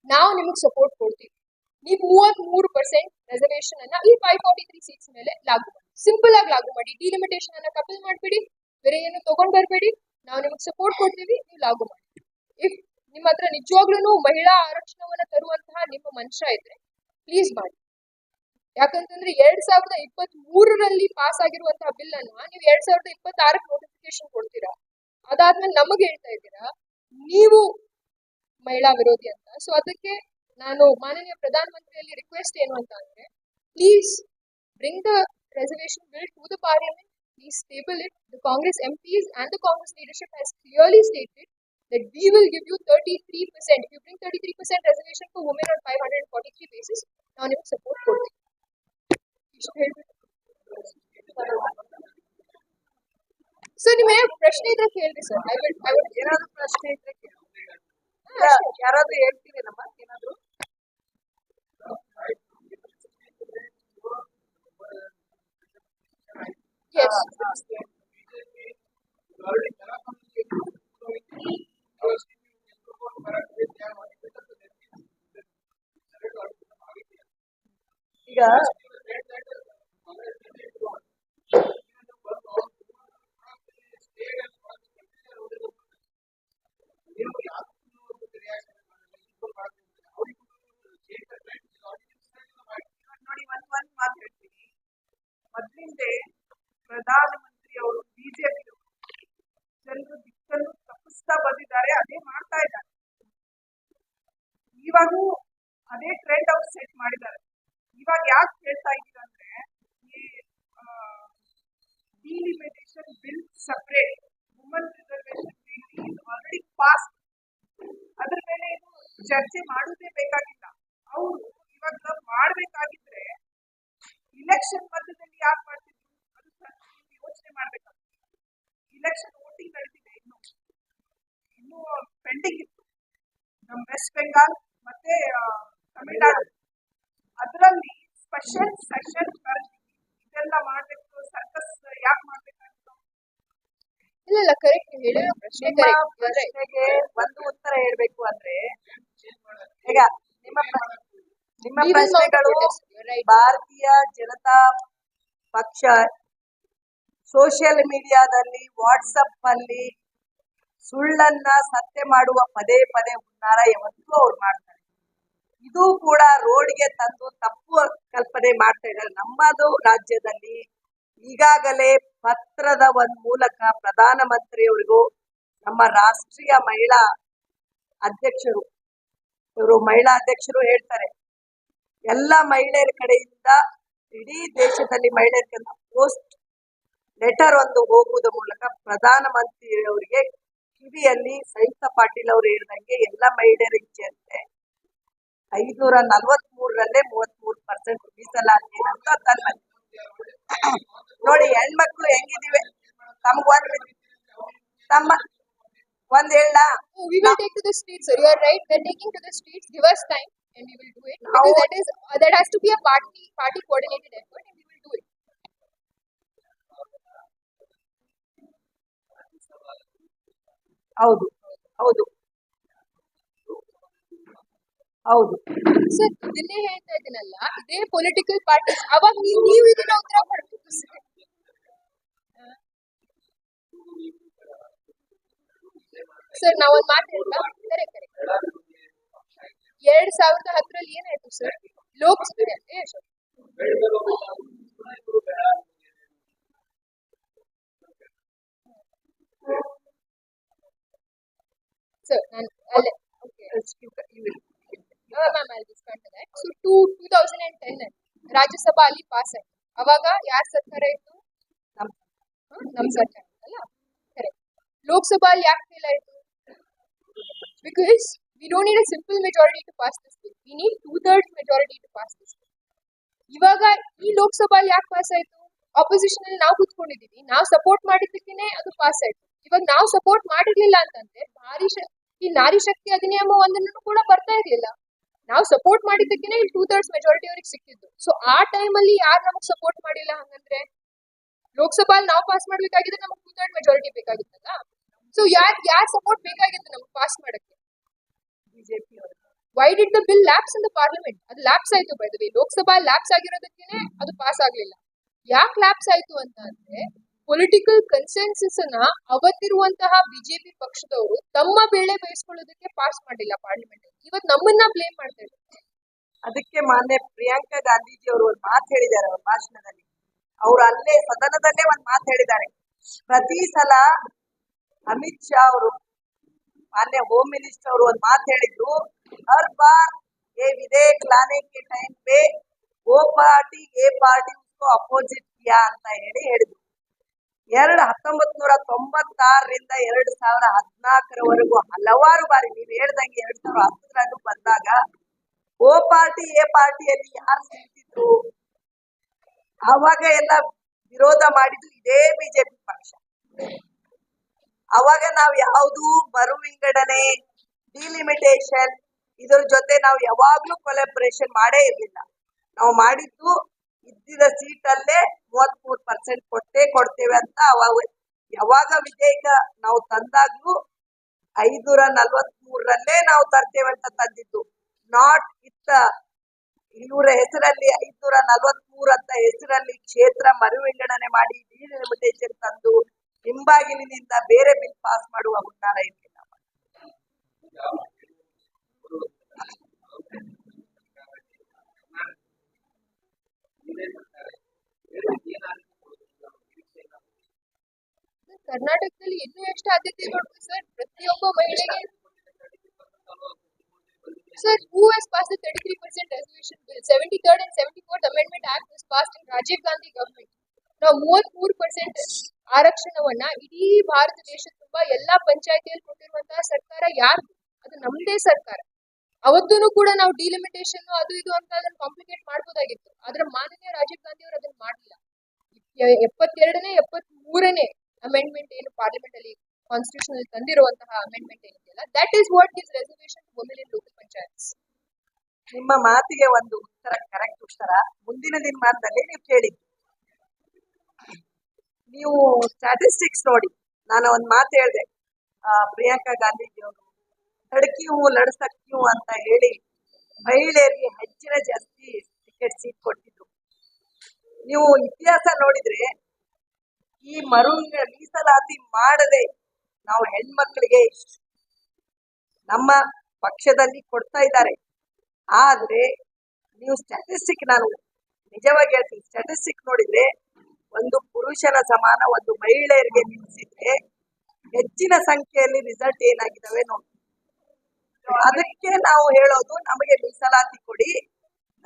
ನಾವು ನಿಮಗೆ ಸಪೋರ್ಟ್ ಕೊಡ್ತೀವಿ. ನೀವು 33% ರಿಸರ್ವೇಶನ್ ಅನ್ನ ಈ 543 ಸೀಟ್ಸ್ ಮೇಲೆ ಲಾಗು ಮಾಡಿ, ಸಿಂಪಲ್ ಆಗಿ ಲಾಗು ಮಾಡಿ. ಡಿಲಿಮಿಟೇಷನ್ ಅನ್ನ ಕಪಲ್ ಮಾಡ್ಬೇಡಿ, ಬೇರೆ ಏನು ತಗೊಂಡ್ ಬರ್ಬೇಡಿ. ನಾವು ನಿಮಗೆ ಸಪೋರ್ಟ್ ಕೊಡ್ತೀವಿ, ನೀವು ಲಾಗು ಮಾಡಿ. ಇಫ್ ನಿಮ್ಮ ಹತ್ರ ನಿಜವಾಗ್ಲೂ ಮಹಿಳಾ ಆರಕ್ಷಣವನ್ನ ತರುವಂತಹ ನಿಮ್ಮ ಮನುಷ್ಯ ಇದ್ರೆ ಪ್ಲೀಸ್ ಮಾಡಿ. ಯಾಕಂತಂದ್ರೆ 2023ರಲ್ಲಿ ಪಾಸ್ ಆಗಿರುವಂತಹ ಬಿಲ್ ಅನ್ನ ನೀವು 2026ಕ್ಕೆ ನೋಟಿಫಿಕೇಶನ್ ಕೊಡ್ತೀರಾ. ಅದಾದ್ಮೇಲೆ ನಮಗೆ ಹೇಳ್ತಾ ಇದ್ದೀರಾ ನೀವು ಮಹಿಳಾ ವಿರೋಧಿ ಅಂತ. ಸೊ ಅದಕ್ಕೆ ನಾನು ಮಾನನೀಯ ಪ್ರಧಾನ ಮಂತ್ರಿಯಲ್ಲಿ ರಿಕ್ವೆಸ್ಟ್ ಏನು ಅಂತ ಅಂದ್ರೆ, please bring the reservation bill to the parliament, please table it. The Congress MPs and the Congress leadership has clearly stated that we will give you 33%. If you bring 33% reservation for women on 543 basis, ನಾವು ನಿಮಗೆ ಸಪೋರ್ಟ್ ಕೊಡ್ತೀವಿ. ಸರ್ ನಿಮಗೆ ಪ್ರಶ್ನೆ ಇದ್ರೆ ಕೇಳ್ರಿ ಸರ್. ಏನಾದ್ರು ಪ್ರಶ್ನೆ ಇದ್ರೆ ಯಾರಾದ್ರೂ ಹೇಳ್ತೀವಿ ನಮ್ಮ ಏನಾದ್ರು. ಈಗ ನೋಡಿ, ಒಂದ್ ಮಾತು ಹೇಳ್ತೀನಿ. ಮೊದ್ಲಿಂದೆ ಪ್ರಧಾನಮಂತ್ರಿ ಅವರು ಬಿಜೆಪಿ ಜನರು ದಿಕ್ಕನ್ನು ತಪ್ಪಿಸ್ತಾ ಬಂದಿದ್ದಾರೆ, ಅದೇ ಮಾಡ್ತಾ ಇದ್ದಾರೆ. ಇವಾಗೂ ಅದೇ ಟ್ರೆಂಡ್ ಅವ್ರು ಸೆಟ್ ಮಾಡಿದ್ದಾರೆ. ಇವಾಗ ಯಾಕೆ ಹೇಳ್ತಾ ಇದ್ದೀರ ಅಂದ್ರೆ ಈ delimitation bill separate woman reservation bill already pass. ಅದ್ರ ಮೇಲೆ ಇದು ಚರ್ಚೆ ಮಾಡುವುದೇ ಬೇಕಾಗಿಲ್ಲ. ಅವರು ಇವಾಗ ಮಾಡ್ಬೇಕಾಗಿದ್ರೆ ಇಲೆಕ್ಷನ್ ಮಧ್ಯದಲ್ಲಿ ಯಾಕೆ ಮಾಡ್ತಿದ್ರು ಅದು ಯೋಚನೆ ಮಾಡ್ಬೇಕಾಗ್ತದೆ. ಇಲೆಕ್ಷನ್ ವೋಟಿಂಗ್ ನಡೆದಿದೆ, ಇನ್ನೂ ಪೆಂಡಿಂಗ್ ಇತ್ತು ನಮ್ಮ ವೆಸ್ಟ್ ಬೆಂಗಾಲ್ ಮತ್ತೆ ತಮಿಳುನಾಡು. ಅದರಲ್ಲಿ ಸ್ಪೆಷಲ್ ಸೆಷನ್ ಇದೆಲ್ಲ ಮಾಡ್ಬೇಕು, ಸರ್ಕಸ್ ಯಾಕೆ ಮಾಡ್ಬೇಕಾಗಿತ್ತು? ಇಲ್ಲ ಕರೆಕ್ಟ್ ಹೇಳಿರೋ ಪ್ರಶ್ನೆ ನಿಮ್ಮ ಕರೆಕ್ಟ್. ಪ್ರಶ್ನೆಗೆ ಒಂದು ಉತ್ತರ ಹೇಳ್ಬೇಕು ಅಂದ್ರೆ ಈಗ ನಿಮ್ಮ We will mount a ಪ್ರಶ್ನೆಗಳು protest, you're right. ಭಾರತೀಯ ಜನತಾ ಪಕ್ಷ ಸೋಷಿಯಲ್ ಮೀಡಿಯಾದಲ್ಲಿ ವಾಟ್ಸಪ್ ಅಲ್ಲಿ ಸುಳ್ಳನ್ನ ಸತ್ಯ ಮಾಡುವ ಪದೇ ಪದೇ ಹುನ್ನಾರ ಯಾವತ್ತೂ ಅವ್ರು ಮಾಡ್ತಾರೆ. ಇದು ಕೂಡ ರೋಡ್ಗೆ ತಂದು ತಪ್ಪು ಕಲ್ಪನೆ ಮಾಡ್ತಾ ಇದ್ದಾರೆ. ನಮ್ಮದು ರಾಜ್ಯದಲ್ಲಿ ಈಗಾಗಲೇ ಪತ್ರದ ಒಂದ್ ಮೂಲಕ ಪ್ರಧಾನಮಂತ್ರಿಯವರಿಗೂ ನಮ್ಮ ರಾಷ್ಟ್ರೀಯ ಮಹಿಳಾ ಅಧ್ಯಕ್ಷರು ಮಹಿಳಾ ಅಧ್ಯಕ್ಷರು ಹೇಳ್ತಾರೆ, ಎಲ್ಲ ಮಹಿಳೆಯರ ಕಡೆಯಿಂದ ಇಡೀ ದೇಶದಲ್ಲಿ ಮಹಿಳೆಯರಿಗೆಲ್ಲ ಪೋಸ್ಟ್ ಲೆಟರ್ ಒಂದು ಹೋಗುವುದ ಮೂಲಕ ಪ್ರಧಾನಮಂತ್ರಿಯವರಿಗೆ ಕಿವಿಯಲ್ಲಿ ಸಂಯುಕ್ತ ಪಾಟೀಲ್ ಅವರು ಹೇಳಿದಂಗೆ ಎಲ್ಲ ಮಹಿಳೆಯರಿಗೆ ಸೇರಿದೆ 543ರಲ್ಲೇ 33% ಮೀಸಲಾತಿ ಅಂತ ತನ್ನ ನೋಡಿ ಹೆಣ್ಮಕ್ಳು ಹೆಂಗಿದಿವೆ. ಒಂದ್ ಹೇಳ Oh, we will take to the streets, sir. You are right. They're taking to the streets. Give us time, and we will do it. Because that has to be a party coordinated effort, and we will do it. ಹೌದು ಹೌದು ಹೌದು ಸರ್ ಇದನ್ನೇ ಹೇಳ್ತಾ ಇದ್ದೀನಲ್ಲ, ಇದೇ ಪೊಲಿಟಿಕಲ್ ಪಾರ್ಟಿ ಅವಾಗ ನೀವು ಇದನ್ನ ಉತ್ತರ ಕೊಡ್ಬೇಕು ಸರ್. ಸರ್ ನಾವೊಂದು ಮಾತು ಹೇಳ್ತಾ ಕರೆಕ್ಟ್ 2010ರಲ್ಲಿ ಏನಾಯ್ತು ಸರ್, ಲೋಕಸಭೆ ಸರ್ ನಾನು ಅಲ್ಲೇ ma'am I discount that. So 2010 Rajya Sabha ಅಲ್ಲಿ ಪಾಸ್ ಆಯ್ತು. ಅವಾಗ ಯಾರ ಸರ್ಕಾರ ಇತ್ತು? ನಮ್ಮ ಸರ್ಕಾರ ಅಲ್ಲ, ಕರೆಕ್ಟ್. ಲೋಕಸಭಾ ಅಲ್ಲಿ ಯಾಕೆ ಫೇಲ್ ಆಯ್ತು? Because we don't need a simple majority to pass this bill, we need 2/3 majority to pass this bill. ಇವಾಗ ಈ ಲೋಕಸಭಾ ಯಾಕೆ ಪಾಸ್ ಆಯ್ತು? ಆಪೋಸಿಷನ್ ಅಲ್ಲಿ ನಾವು ಕೂತ್ಕೊಂಡಿದೀವಿ, ನಾವು ಸಪೋರ್ಟ್ ಮಾಡಿದ್ದಕ್ಕೇನೆ ಅದು ಪಾಸ್ ಆಯ್ತು. ಇವಾಗ ನಾವು ಸಪೋರ್ಟ್ ಮಾಡಿರ್ಲಿಲ್ಲ ಅಂತಂದ್ರೆ ಈ ನಾರಿ ಶಕ್ತಿ ಅಧಿನಿಯಮ ಒಂದನ್ನು ಕೂಡ ಬರ್ತಾ ಇರ್ಲಿಲ್ಲ. ನಾವು ಸಪೋರ್ಟ್ ಮಾಡಿದ್ದಕ್ಕೇನೆ ಇಲ್ಲಿ 2/3 ಮೆಜಾರಿಟಿ ಅವ್ರಿಗೆ ಸಿಕ್ಕಿದ್ದು. ಸೊ ಆ ಟೈಮಲ್ಲಿ ಯಾರು ನಮಗ್ ಸಪೋರ್ಟ್ ಮಾಡಿಲ್ಲ ಹಂಗಂದ್ರೆ ಲೋಕಸಭಾ ನಾವು ಪಾಸ್ ಮಾಡ್ಬೇಕಾಗಿದ್ರೆ ನಮಗ್ 2/3 ಮೆಜಾರಿಟಿ ಬೇಕಾಗಿತ್ತಲ್ಲ. ಸೊ ಯಾರ್ ಸಪೋರ್ಟ್ ಬೇಕಾಗಿತ್ತು ನಮ್ಗೆ ಪಾಸ್ ಮಾಡಕ್ಕೆ? ಬಿಜೆಪಿ ಅವರು. Why did the bill lapse in the parliament? ಅದು ಲ್ಯಾಪ್ಸ್ ಆಯ್ತು by the way. Lok Sabha lapse ಆಗಿರೋದಕ್ಕೇನೆ ಅದು ಪಾಸ್ ಆಗ್ಲಿಲ್ಲ. ಯಾಕೆ ಲ್ಯಾಪ್ಸ್ ಆಯ್ತು ಅಂತ ಅಂದ್ರೆ ಪೊಲಿಟಿಕಲ್ ಕನ್ಸೆನ್ಸಸ್ ಅನ್ನ ಅವತ್ತಿರುವಂತಹ ಬಿಜೆಪಿ ಪಕ್ಷದವರು ತಮ್ಮ ಬೆಳೆ ಬಯಸ್ಕೊಳ್ಳೋದಕ್ಕೆ ಪಾಸ್ ಮಾಡಿಲ್ಲ ಪಾರ್ಲಿಮೆಂಟ್. ಇವತ್ತು ನಮ್ಮನ್ನ ಬ್ಲೇಮ್ ಮಾಡ್ತಾ ಇದ್ದಾರೆ. ಅದಕ್ಕೆ ಮಾನ್ಯ ಪ್ರಿಯಾಂಕಾ ಗಾಂಧೀಜಿ ಅವರು ಒಂದು ಮಾತು ಹೇಳಿದ್ದಾರೆ ಅವ್ರ ಭಾಷಣದಲ್ಲಿ. ಅವರು ಅಲ್ಲೇ ಸದನದಲ್ಲೇ ಒಂದು ಮಾತು ಹೇಳಿದ್ದಾರೆ. ಪ್ರತಿ ಸಲ ಅಮಿತ್ ಶಾ ಅವರು ಮಾನ್ಯ ಹೋಮ್ ಮಿನಿಸ್ಟರ್ ಅವರು ಒಂದು ಮಾತು ಹೇಳಿದ್ರು, ಹರ್ ಬಾರ್ ये विधेयक लाने के टाइम पे वो पार्टी ये पार्टी उसको अपोजिट किया ಅಂತ ಹೇಳಿದ್ರು. 1996ರಿಂದ 2014ರವರೆಗೂ ಹಲವಾರು ಬಾರಿ ನೀವು ಹೇಳ್ದಂಗೆ 2010 ಬಂದಾಗ ಓ ಪಾರ್ಟಿ ಎ ಪಾರ್ಟಿಯಲ್ಲಿ ಯಾರು ಸಿಗ್ತಿದ್ರು ಅವಾಗ ಎಲ್ಲ ವಿರೋಧ ಮಾಡಿದ್ದು ಇದೇ ಬಿಜೆಪಿ ಪಕ್ಷ. ಅವಾಗ ನಾವು ಯಾವುದು ಮರು ವಿಂಗಡಣೆ ಡಿಲಿಮಿಟೇಷನ್ ಇದ್ರ ಜೊತೆ ನಾವು ಯಾವಾಗ್ಲೂ ಕೊಲಾಬರೇಷನ್ ಮಾಡೇ ಇರ್ಲಿಲ್ಲ. ನಾವು ಮಾಡಿದ್ದು ಇದ್ದಿದ್ದ ಸೀಟಲ್ಲೇ 33% ಕೊಡ್ತೇವೆ ಅಂತ ಯಾವಾಗ ವಿಧೇಯಕ ನಾವು ತಂದಾಗ್ಲೂ 543ರಲ್ಲೇ ನಾವು ತರ್ತೇವೆ ಅಂತ ತಂದಿದ್ದು. ನಾಟ್ ಇತ್ತ ಇವರ ಹೆಸರಲ್ಲಿ 543 ಅಂತ ಹೆಸರಲ್ಲಿ ಕ್ಷೇತ್ರ ಮರು ವಿಂಗಡಣೆ ಮಾಡಿ ಡಿಲಿಮಿಟೇಷನ್ ತಂದು ಹಿಂಬಾಗಿಲಿನಿಂದ ಬೇರೆ ಬಿಲ್ ಪಾಸ್ ಮಾಡುವ ಹುನ್ನಾರ ಇರಲಿಲ್ಲ. ಕರ್ನಾಟಕದಲ್ಲಿ ಇನ್ನೂ ಎಷ್ಟು ಆದ್ಯತೆ ಕೊಡ್ಬೇಕು ಸರ್ ಪ್ರತಿಯೊಬ್ಬ ಮಹಿಳೆಗೆ? Sir, who has passed the 33% reservation bill? 73rd and 74th Amendment Act was passed in Rajiv Gandhi government. ನಾವು 33% ಆರಕ್ಷಣವನ್ನ ಇಡೀ ಭಾರತ ದೇಶ ತುಂಬಾ ಎಲ್ಲಾ ಪಂಚಾಯತಿಯಲ್ಲಿ ಕೊಟ್ಟಿರುವಂತಹ ಸರ್ಕಾರ ಯಾರು? ಅದು ನಮ್ದೇ ಸರ್ಕಾರ. ಅವತ್ತೂ ಕೂಡ ನಾವು ಡಿಲಿಮಿಟೇಷನ್ ಅದು ಇದು ಅಂತ ಅದನ್ನ ಕಾಂಪ್ಲಿಕೇಟ್ ಮಾಡಬಹುದಾಗಿತ್ತು. ಆದ್ರೆ ಮಾನನೀಯ ರಾಜೀವ್ ಗಾಂಧಿ ಅವರು ಅದನ್ನ ಮಾಡಲಿಲ್ಲ. 72ನೇ 73ನೇ ಅಮೆಂಡ್ಮೆಂಟ್ ಏನು ಪಾರ್ಲಿಮೆಂಟ್ ಅಲ್ಲಿ ಕಾನ್ಸ್ಟಿಟ್ಯೂಷನ್ ಅಲ್ಲಿ ತಂದಿರುವಂತಹ ಅಮೆಂಡ್ಮೆಂಟ್ ಏನಿದೆಯಲ್ಲ, that is what gives reservation to women in local panchayats. ನಿಮ್ಮ ಮಾತಿಗೆ ಒಂದು ಉತ್ತರ, ಕರೆಕ್ಟ್ ಉತ್ತರ. ಮುಂದಿನ ದಿನಮಾನದಲ್ಲಿ ನೀವು ಕೇಳಿದ್ದು, ನೀವು ಸ್ಟ್ಯಾಟಿಸ್ಟಿಕ್ಸ್ ನೋಡಿ. ನಾನು ಒಂದು ಮಾತು ಹೇಳಿದೆ, ಪ್ರಿಯಾಂಕಾ ಗಾಂಧೀಜಿ ಅವರು ಲಡ್ಕಿ ಹೂ ಲಡ್ಸಕ್ಕಿ ಹೂ ಅಂತ ಹೇಳಿ ಮಹಿಳೆಯರಿಗೆ ಹೆಚ್ಚಿನ ಜಾಸ್ತಿ ಟಿಕೆಟ್ ಸೀಟ್ ಕೊಟ್ಟಿದ್ರು. ನೀವು ಇತಿಹಾಸ ನೋಡಿದ್ರೆ ಈ ಮೀಸಲಾತಿ ಮಾಡದೆ ನಾವು ಹೆಣ್ಮಕ್ಳಿಗೆ ನಮ್ಮ ಪಕ್ಷದಲ್ಲಿ ಕೊಡ್ತಾ ಇದ್ದಾರೆ. ಆದ್ರೆ ನೀವು ಸ್ಟ್ಯಾಟಿಸ್ಟಿಕ್, ನಾನು ನಿಜವಾಗಿ ಹೇಳ್ತೀನಿ, ಸ್ಟ್ಯಾಟಿಸ್ಟಿಕ್ ನೋಡಿದ್ರೆ ಒಂದು ಪುರುಷನ ಸಮಾನ ಒಂದು ಮಹಿಳೆಯರಿಗೆ ನಿಲ್ಲಿಸಿದ್ರೆ ಹೆಚ್ಚಿನ ಸಂಖ್ಯೆಯಲ್ಲಿ ರಿಸಲ್ಟ್ ಏನಾಗಿದ್ದಾವೆ ನೋಡಿ. ಅದಕ್ಕೆ ನಾವು ಹೇಳೋದು, ನಮಗೆ ಮೀಸಲಾತಿ ಕೊಡಿ,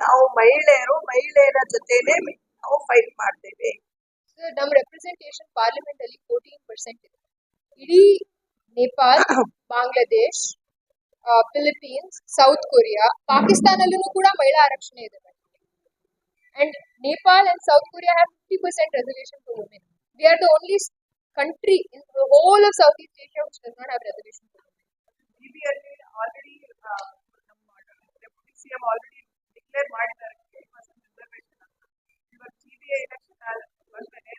ನಾವು ಮಹಿಳೆಯರ ಜೊತೆನೆ ನಾವು ಫೈಟ್ ಮಾಡ್ತೇವೆ. ನಮ್ಮ ರೆಪ್ರೆಸೆಂಟೇಷನ್ ಪಾರ್ಲಿಮೆಂಟ್ ಅಲ್ಲಿ 14% ಇದೆ. ಇಡೀ Nepal, Bangladesh, Philippines, South Korea, ಪಾಕಿಸ್ತಾನಲ್ಲೂ ಕೂಡ ಮಹಿಳಾ ಆರಕ್ಷಣೆ ಇದೆ. And Nepal and South Korea have 50% reservation for women. We are the only country in the whole of Southeast Asia which does not have reservation for women. already deputy CM already declare ಮಾಡಿದ್ದಾರೆ reservation ಅಂತ. ಇವಾಗ CBI election ಬಂದರೆ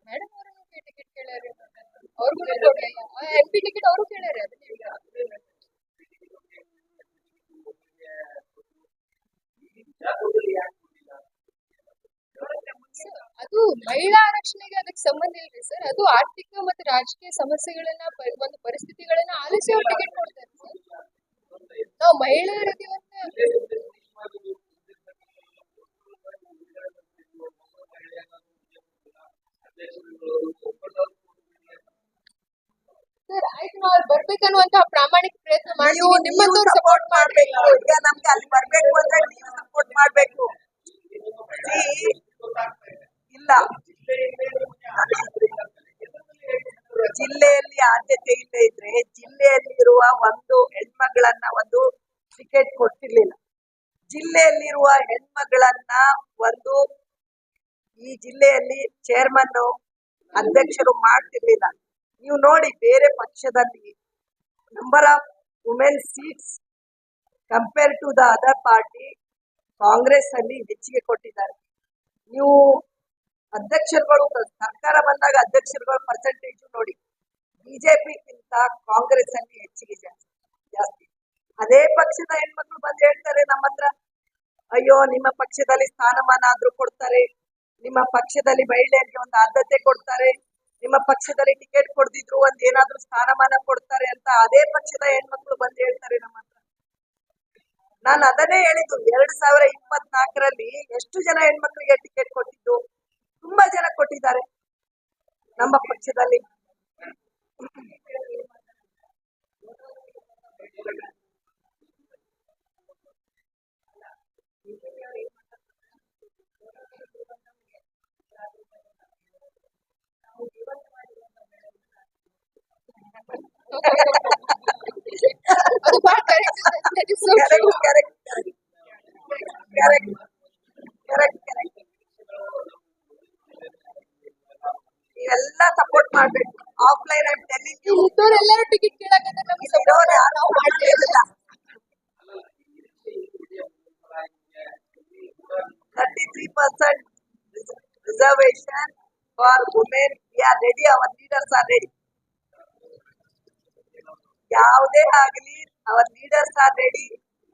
ಮೇಡಮ್ ಅವರನ್ನು ಟಿಕೆಟ್ ಕೇಳ್ಯಾರ, ಅವ್ರಿಗೂ ಕೊಡ್ಲಿಲ್ಲ. MP ಟಿಕೆಟ್ ಅವರು ಕೇಳ್ಯಾರ. ಅದು ಮಹಿಳಾ ಆರಕ್ಷಣೆಗೆ ಅದಕ್ಕೆ ಸಂಬಂಧ ಇಲ್ರಿ ಸರ್. ಅದು ಆರ್ಥಿಕ ಮತ್ತು ರಾಜಕೀಯ ಸಮಸ್ಯೆಗಳನ್ನ ಒಂದು ಪರಿಸ್ಥಿತಿಗಳನ್ನ ಆಲಿಸಿ ಅವ್ರು ಟಿಕೆಟ್ ಕೊಡ್ತಾರೆ ಸರ್. ನಾವು ಮಹಿಳೆಯರಿಗೆ ಸರ್ ಆಯ್ತು, ನಾವು ಅಲ್ಲಿ ಬರ್ಬೇಕನ್ನುವಂತಹ ಪ್ರಾಮಾಣಿಕ ಪ್ರಯತ್ನ ಮಾಡಿ ನಿಮ್ಮಂತವ್ರು ಸಪೋರ್ಟ್ ಮಾಡ್ಬೇಕು. ಈಗ ನಮ್ಗೆ ಅಲ್ಲಿ ಬರ್ಬೇಕು ಅಂದ್ರೆ ನೀವು ಸಪೋರ್ಟ್ ಮಾಡ್ಬೇಕು. ಇಲ್ಲ, ಜಿಲ್ಲೆಯಲ್ಲಿ ಆದ್ಯತೆ ಇಲ್ಲದೆ ಇದ್ರೆ ಜಿಲ್ಲೆಯಲ್ಲಿರುವ ಒಂದು ಹೆಣ್ಮಗಳನ್ನ ಒಂದು ಟಿಕೆಟ್ ಕೊಡ್ತಿರ್ಲಿಲ್ಲ. ಜಿಲ್ಲೆಯಲ್ಲಿರುವ ಹೆಣ್ಮಗಳನ್ನ ಒಂದು ಈ ಜಿಲ್ಲೆಯಲ್ಲಿ ಚೇರ್ಮನ್ ಅಧ್ಯಕ್ಷರು ಮಾಡ್ತಿರ್ಲಿಲ್ಲ. ನೀವು ನೋಡಿ, ಬೇರೆ ಪಕ್ಷದಲ್ಲಿ number of women seats compare to the other party Congress ಅಲ್ಲಿ ಹೆಚ್ಚಿಗೆ ಕೊಟ್ಟಿದ್ದಾರೆ. ನೀವು ಅಧ್ಯಕ್ಷರುಗಳು ಸರ್ಕಾರ ಬಂದಾಗ ಅಧ್ಯಕ್ಷರುಗಳ ಪರ್ಸೆಂಟೇಜ್ ನೋಡಿ, ಬಿಜೆಪಿಗಿಂತ ಕಾಂಗ್ರೆಸ್ ಅಲ್ಲಿ ಹೆಚ್ಚಿಗೆ ಜಾಸ್ತಿ. ಅದೇ ಪಕ್ಷದ ಹೆಣ್ಮಕ್ಳು ಬಂದು ಹೇಳ್ತಾರೆ ನಮ್ಮ ಹತ್ರ, ಅಯ್ಯೋ ನಿಮ್ಮ ಪಕ್ಷದಲ್ಲಿ ಸ್ಥಾನಮಾನ ಆದ್ರೂ ಕೊಡ್ತಾರೆ, ನಿಮ್ಮ ಪಕ್ಷದಲ್ಲಿ ಮಹಿಳೆಯರಿಗೆ ಒಂದು ಆದ್ಯತೆ ಕೊಡ್ತಾರೆ, ನಿಮ್ಮ ಪಕ್ಷದಲ್ಲಿ ಟಿಕೆಟ್ ಕೊಡ್ದಿದ್ರು ಒಂದ್ ಏನಾದ್ರೂ ಸ್ಥಾನಮಾನ ಕೊಡ್ತಾರೆ ಅಂತ ಅದೇ ಪಕ್ಷದ ಹೆಣ್ಮಕ್ಳು ಬಂದು ಹೇಳ್ತಾರೆ ನಮ್ಮ ಹತ್ರ. ನಾನು ಅದನ್ನೇ ಹೇಳಿದ್ದು, 2024ರಲ್ಲಿ ಎಷ್ಟು ಜನ ಹೆಣ್ಮಕ್ಳಿಗೆ ಟಿಕೆಟ್ ಕೊಟ್ಟಿದ್ದು? ತುಂಬಾ ಜನ ಕೊಟ್ಟಿದ್ದಾರೆ ನಮ್ಮ ಪಕ್ಷದಲ್ಲಿ. ಅದು ಬಹಳ ಕರೆಕ್ಟ್. ನೀವೆಲ್ಲ ಸಪೋರ್ಟ್ ಮಾಡ್ಬೇಕು. ಆಫ್ಲೈನ್ ಎಲ್ಲರೂ ಟಿಕೆಟ್ ಕೇಳಕಂದ್ರೆ ನಮ್ಗೆ ಸಪೋರ್ಟ್ ನಾವು ಮಾಡ್ತಿರಲಿಲ್ಲ. 33% reservation for women. We are ready. Our leaders are ready. ಯಾವುದೇ ಆಗಲಿ, our leaders are ready.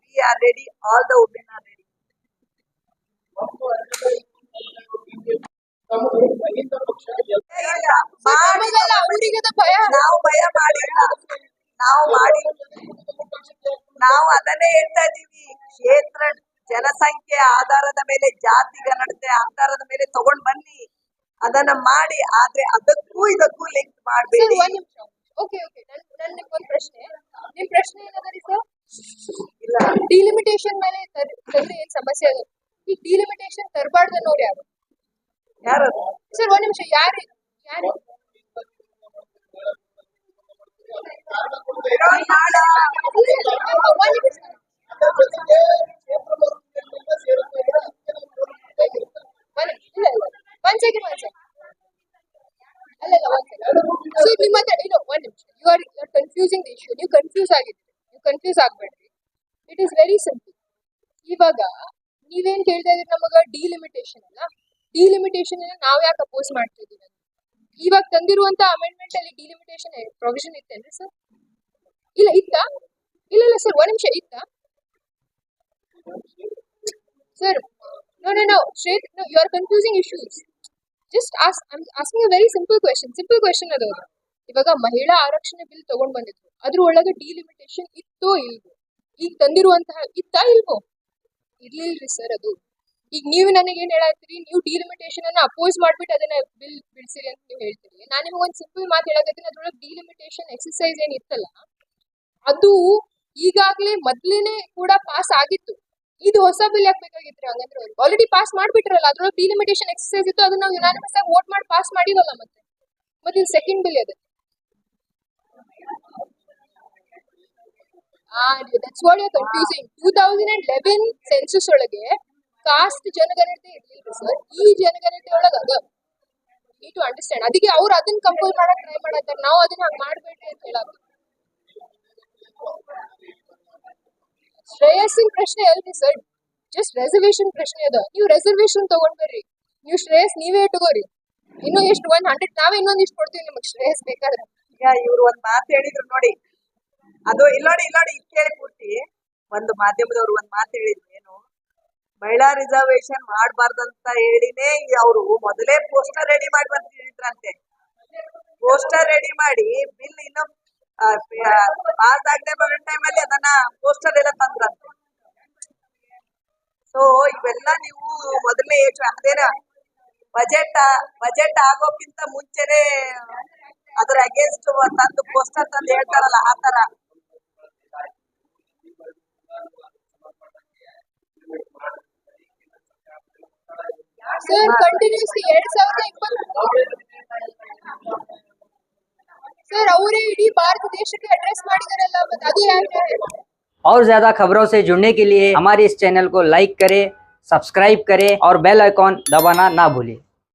We are ready. All the women are ready. ನಾವು ಭಯ ಮಾಡಿಲ್ಲ, ನಾವು ಅದನ್ನೇ ಹೇಳ್ತಾ ಇದೀವಿ. ಜನಸಂಖ್ಯೆ ಆಧಾರದ ಮೇಲೆ, ಜಾತಿ ಗಣತೆ ಆಧಾರದ ಮೇಲೆ ತಗೊಂಡ್ ಬನ್ನಿ, ಅದನ್ನ ಮಾಡಿ. ಆದ್ರೆ ಅದಕ್ಕೂ ಇದಕ್ಕೂ ಲಿಂಕ್ ಸರ್ ಮಾಡಬೇಡಿ. ಒಂದ್ ನಿಮಿಷ. ಓಕೆ ಓಕೆ, ನನ್ ನಿಮ್ಗೊಂದು ಪ್ರಶ್ನೆ. ನಿಮ್ ಪ್ರಶ್ನೆ ಏನದರಿ ಸರ್? ಇಲ್ಲ, ಡಿಲಿಮಿಟೇಷನ್ ಮೇಲೆ ತಂದ್ರೆ ಏನ್ ಸಮಸ್ಯೆ ಅದು? ಈ ಡಿಲಿಮಿಟೇಷನ್ ತರಬಾರ್ದು ಅನ್ನೋರು ಯಾರು ಯಾರದು? ಸರ್? ಒಂದ್ ನಿಮಿಷ, ಯಾರು ಯಾರು ವಿರೋಧ ಮಾಡ. ಒಂದ್ ನಿಮಿಷ. ಇಲ್ಲ ಇಲ್ಲ, ಒಂದ್ ಸೆಕೆಂಡ್ ಒಂದ್ ಸೆಕೆಂಡ್. ಅಲ್ಲಲ್ಲ, ಒಂದ್ ಸೆಕೆಂಡ್. ಸೊ ನಿಮ್ಮ ಹತ್ರ ಇಲ್ಲ, ಒಂದ್ ನಿಮಿಷ. You are confusing the issue. ನೀವು ಕನ್ಫ್ಯೂಸ್ ಆಗಿದ್ದೀರಿ. ನೀವು ಕನ್ಫ್ಯೂಸ್ ಆಗ್ಬೇಡ್ರಿ. It is very simple. ಇವಾಗ ನೀವೇನ್ ಕೇಳ್ತಾ ಇದ್ರಿ ನಮಗ? ಡಿಲಿಮಿಟೇಷನ್ ಅಲ್ಲ. ಡಿಲಿಮಿಟೇಷನ್ ನಾವ್ ಯಾಕೆ ಅಪೋಸ್ ಮಾಡ್ತಿದ್ದೀವಿ? ಇವಾಗ ತಂದಿರುವಂತ ಅಮೆಂಡ್ಮೆಂಟ್ ಅಲ್ಲಿ ಡಿಲಿಮಿಟೇಷನ್ ಪ್ರೊವಿಷನ್ ಇತ್ತೇನ್ರಿ ಸರ್? ಇಲ್ಲ ಇತ್ತಾ? ಇಲ್ಲ ಇಲ್ಲ ಸರ್, ಒಂದ್ ನಿಮಿಷ. ಇತ್ತಾ sir? No, no, no. Straight, no, you are confusing issues. Just ask, I'm asking a very simple question. Simple question ಅದು. ಇವಾಗ ಮಹಿಳಾ ಆರಕ್ಷಣೆ ಬಿಲ್ ತಗೊಂಡ್ ಬಂದಿದ್ರು. ಅದ್ರ ಒಳಗೆ ಡಿಲಿಮಿಟೇಷನ್ ಇತ್ತೋ ಇಲ್ವೋ? ಈಗ ತಂದಿರುವಂತಹ ಇತ್ತಾ ಇಲ್ವೋ? ಇರ್ಲಿಲ್ರಿ ಸರ್ ಅದು. ಈಗ ನೀವು ನನಗೆ ಏನ್ ಹೇಳತ್ತೀರಿ? ನೀವು ಡಿಲಿಮಿಟೇಷನ್ ಅನ್ನ ಅಪೋಸ್ ಮಾಡ್ಬಿಟ್ಟು ಅದನ್ನ ಬಿಲ್ ಬಿಡಿಸಿರಿ ಅಂತ ನೀವು ಹೇಳ್ತೀರಿ. ನಾನು ನಿಮಗೆ ಒಂದು ಸಿಂಪಲ್ ಮಾತು ಹೇಳಕತ್ತೀನಿ. ಅದ್ರೊಳಗೆ ಡಿಲಿಮಿಟೇಷನ್ ಎಕ್ಸರ್ಸೈಸ್ ಏನ್ ಇತ್ತಲ್ಲ, ಅದು ಈಗಾಗಲೇ ಮೊದ್ಲೇನೆ ಕೂಡ ಪಾಸ್ ಆಗಿತ್ತು. ಇದು ಹೊಸ ಬಿಲ್ ಯಾಕೆ ಬೇಕಾಗಿತ್ತು? ಹಂಗಂದ್ರೆ ಅವ್ರು ಆಲ್ರೆಡಿ ಪಾಸ್ ಮಾಡ್ಬಿಟ್ರಲ್ಲ. ಅದ್ರೊಳಗೆ ಡಿಲಿಮಿಟೇಷನ್ ಎಕ್ಸರ್ಸೈಸ್ ಇತ್ತು. ಅದನ್ನ ನಾವು ಯುನಾನಿಮಸ್ ಆಗಿ ವೋಟ್ ಮಾಡಿ ಪಾಸ್ ಮಾಡಿವಲ್ಲ. ಮತ್ತೆ ಇದು ಸೆಕೆಂಡ್ ಬಿಲ್ ಅದು. That's what you are confusing. 2011 census ಒಳಗೆ ಕಾಸ್ಟ್ ಜನಗಣತಿ ಇರ್ಲಿಲ್ಲ ಸರ್. ಈ ಜನಗಣತಿ ಒಳಗೆ ಅದ. Need to understand. ಅದಕ್ಕೆ ಅವ್ರು ಅದನ್ನ ಕಂಪೋಸ್ ಮಾಡಕ್ ಟ್ರೈ ಮಾಡತ್ತಾರೆ. ನಾವು ಅದನ್ನ ಹಂಗ್ ಮಾಡ್ಬೇಡ್ರಿ ಅಂತ ಹೇಳಕ್. ಶ್ರೇಯಸ್ಸಿನ ಪ್ರಶ್ನೆ ಅಲ್ರಿ ಸರ್, ಜಸ್ಟ್ ರೆಸರ್ವೇಶನ್ ಪ್ರಶ್ನೆ ಅದ. ನೀವು ರೆಸರ್ವೇಶನ್ ತಗೊಂಡ್ ಬರ್ರಿ. ನೀವು ಶ್ರೇಯಸ್ ನೀವೇ ಇಟ್ಕೋರಿ. ಇನ್ನೂ ಎಷ್ಟು 100 ನಾವೇ ಇನ್ನೊಂದಿಷ್ಟು ಕೊಡ್ತೀವಿ ನಿಮಗೆ ಶ್ರೇಯಸ್ ಬೇಕಾದ್ರೆ. ಈಗ ಇವ್ರು ಒಂದ್ ಮಾತು ಹೇಳಿದ್ರು ನೋಡಿ. ಅದು ಇಲ್ಲೋಡಿ ಇಲ್ಲೋಡಿ ಇದ್ ಕೇಳಿ ಪೂರ್ತಿ. ಒಂದು ಮಾಧ್ಯಮದವ್ರು ಒಂದ್ ಮಾತು ಹೇಳಿದ್ರು. ಏನು, ಮಹಿಳಾ ರಿಸರ್ವೇಶನ್ ಮಾಡಬಾರ್ದಂತ ಹೇಳಿನೇ ಅವರು ಮೊದಲೇ ಪೋಸ್ಟರ್ ರೆಡಿ ಮಾಡಿ ಬಂದಿದ್ರಂತೆ. ಪೋಸ್ಟರ್ ರೆಡಿ ಮಾಡಿ ಬಿಲ್ ಇನ್ನು ಪಾಸ್ ಆಗದೆ ಬರೋ ಟೈಮಲ್ಲಿ ಅದನ್ನ ಪೋಸ್ಟರ್ ಎಲ್ಲ ತಂದ್ರಂತೆ. ಸೊ ಇವೆಲ್ಲ ನೀವು ಮೊದಲೇ ಅದೇನ ಬಜೆಟ್ ಆಗೋಕ್ಕಿಂತ ಮುಂಚೆನೆ ಅದ್ರ ಅಗೇನ್ಸ್ಟ್ ತಂದು ಪೋಸ್ಟರ್ ತಂದು ಹೇಳ್ತಾರಲ್ಲ, ಆ ತರ. ಸರ್ ಕಂಟಿನ್ಯೂಸ್ಲಿ 2020 ಸರ್ ಅವರೇ ಇಡೀ ಭಾರತ ದೇಶಕ್ಕೆ ಅಡ್ರೆಸ್ ಮಾಡಿದಾರಲ್ಲ, ಮತ್ತೆ ಅದು ಯಾಕೆ? और ज्यादा खबरों से जुड़ने के लिए हमारे इस चैनल को लाइक करें, सब्सक्राइब करें और बेल आइकॉन दबाना ना भूलें।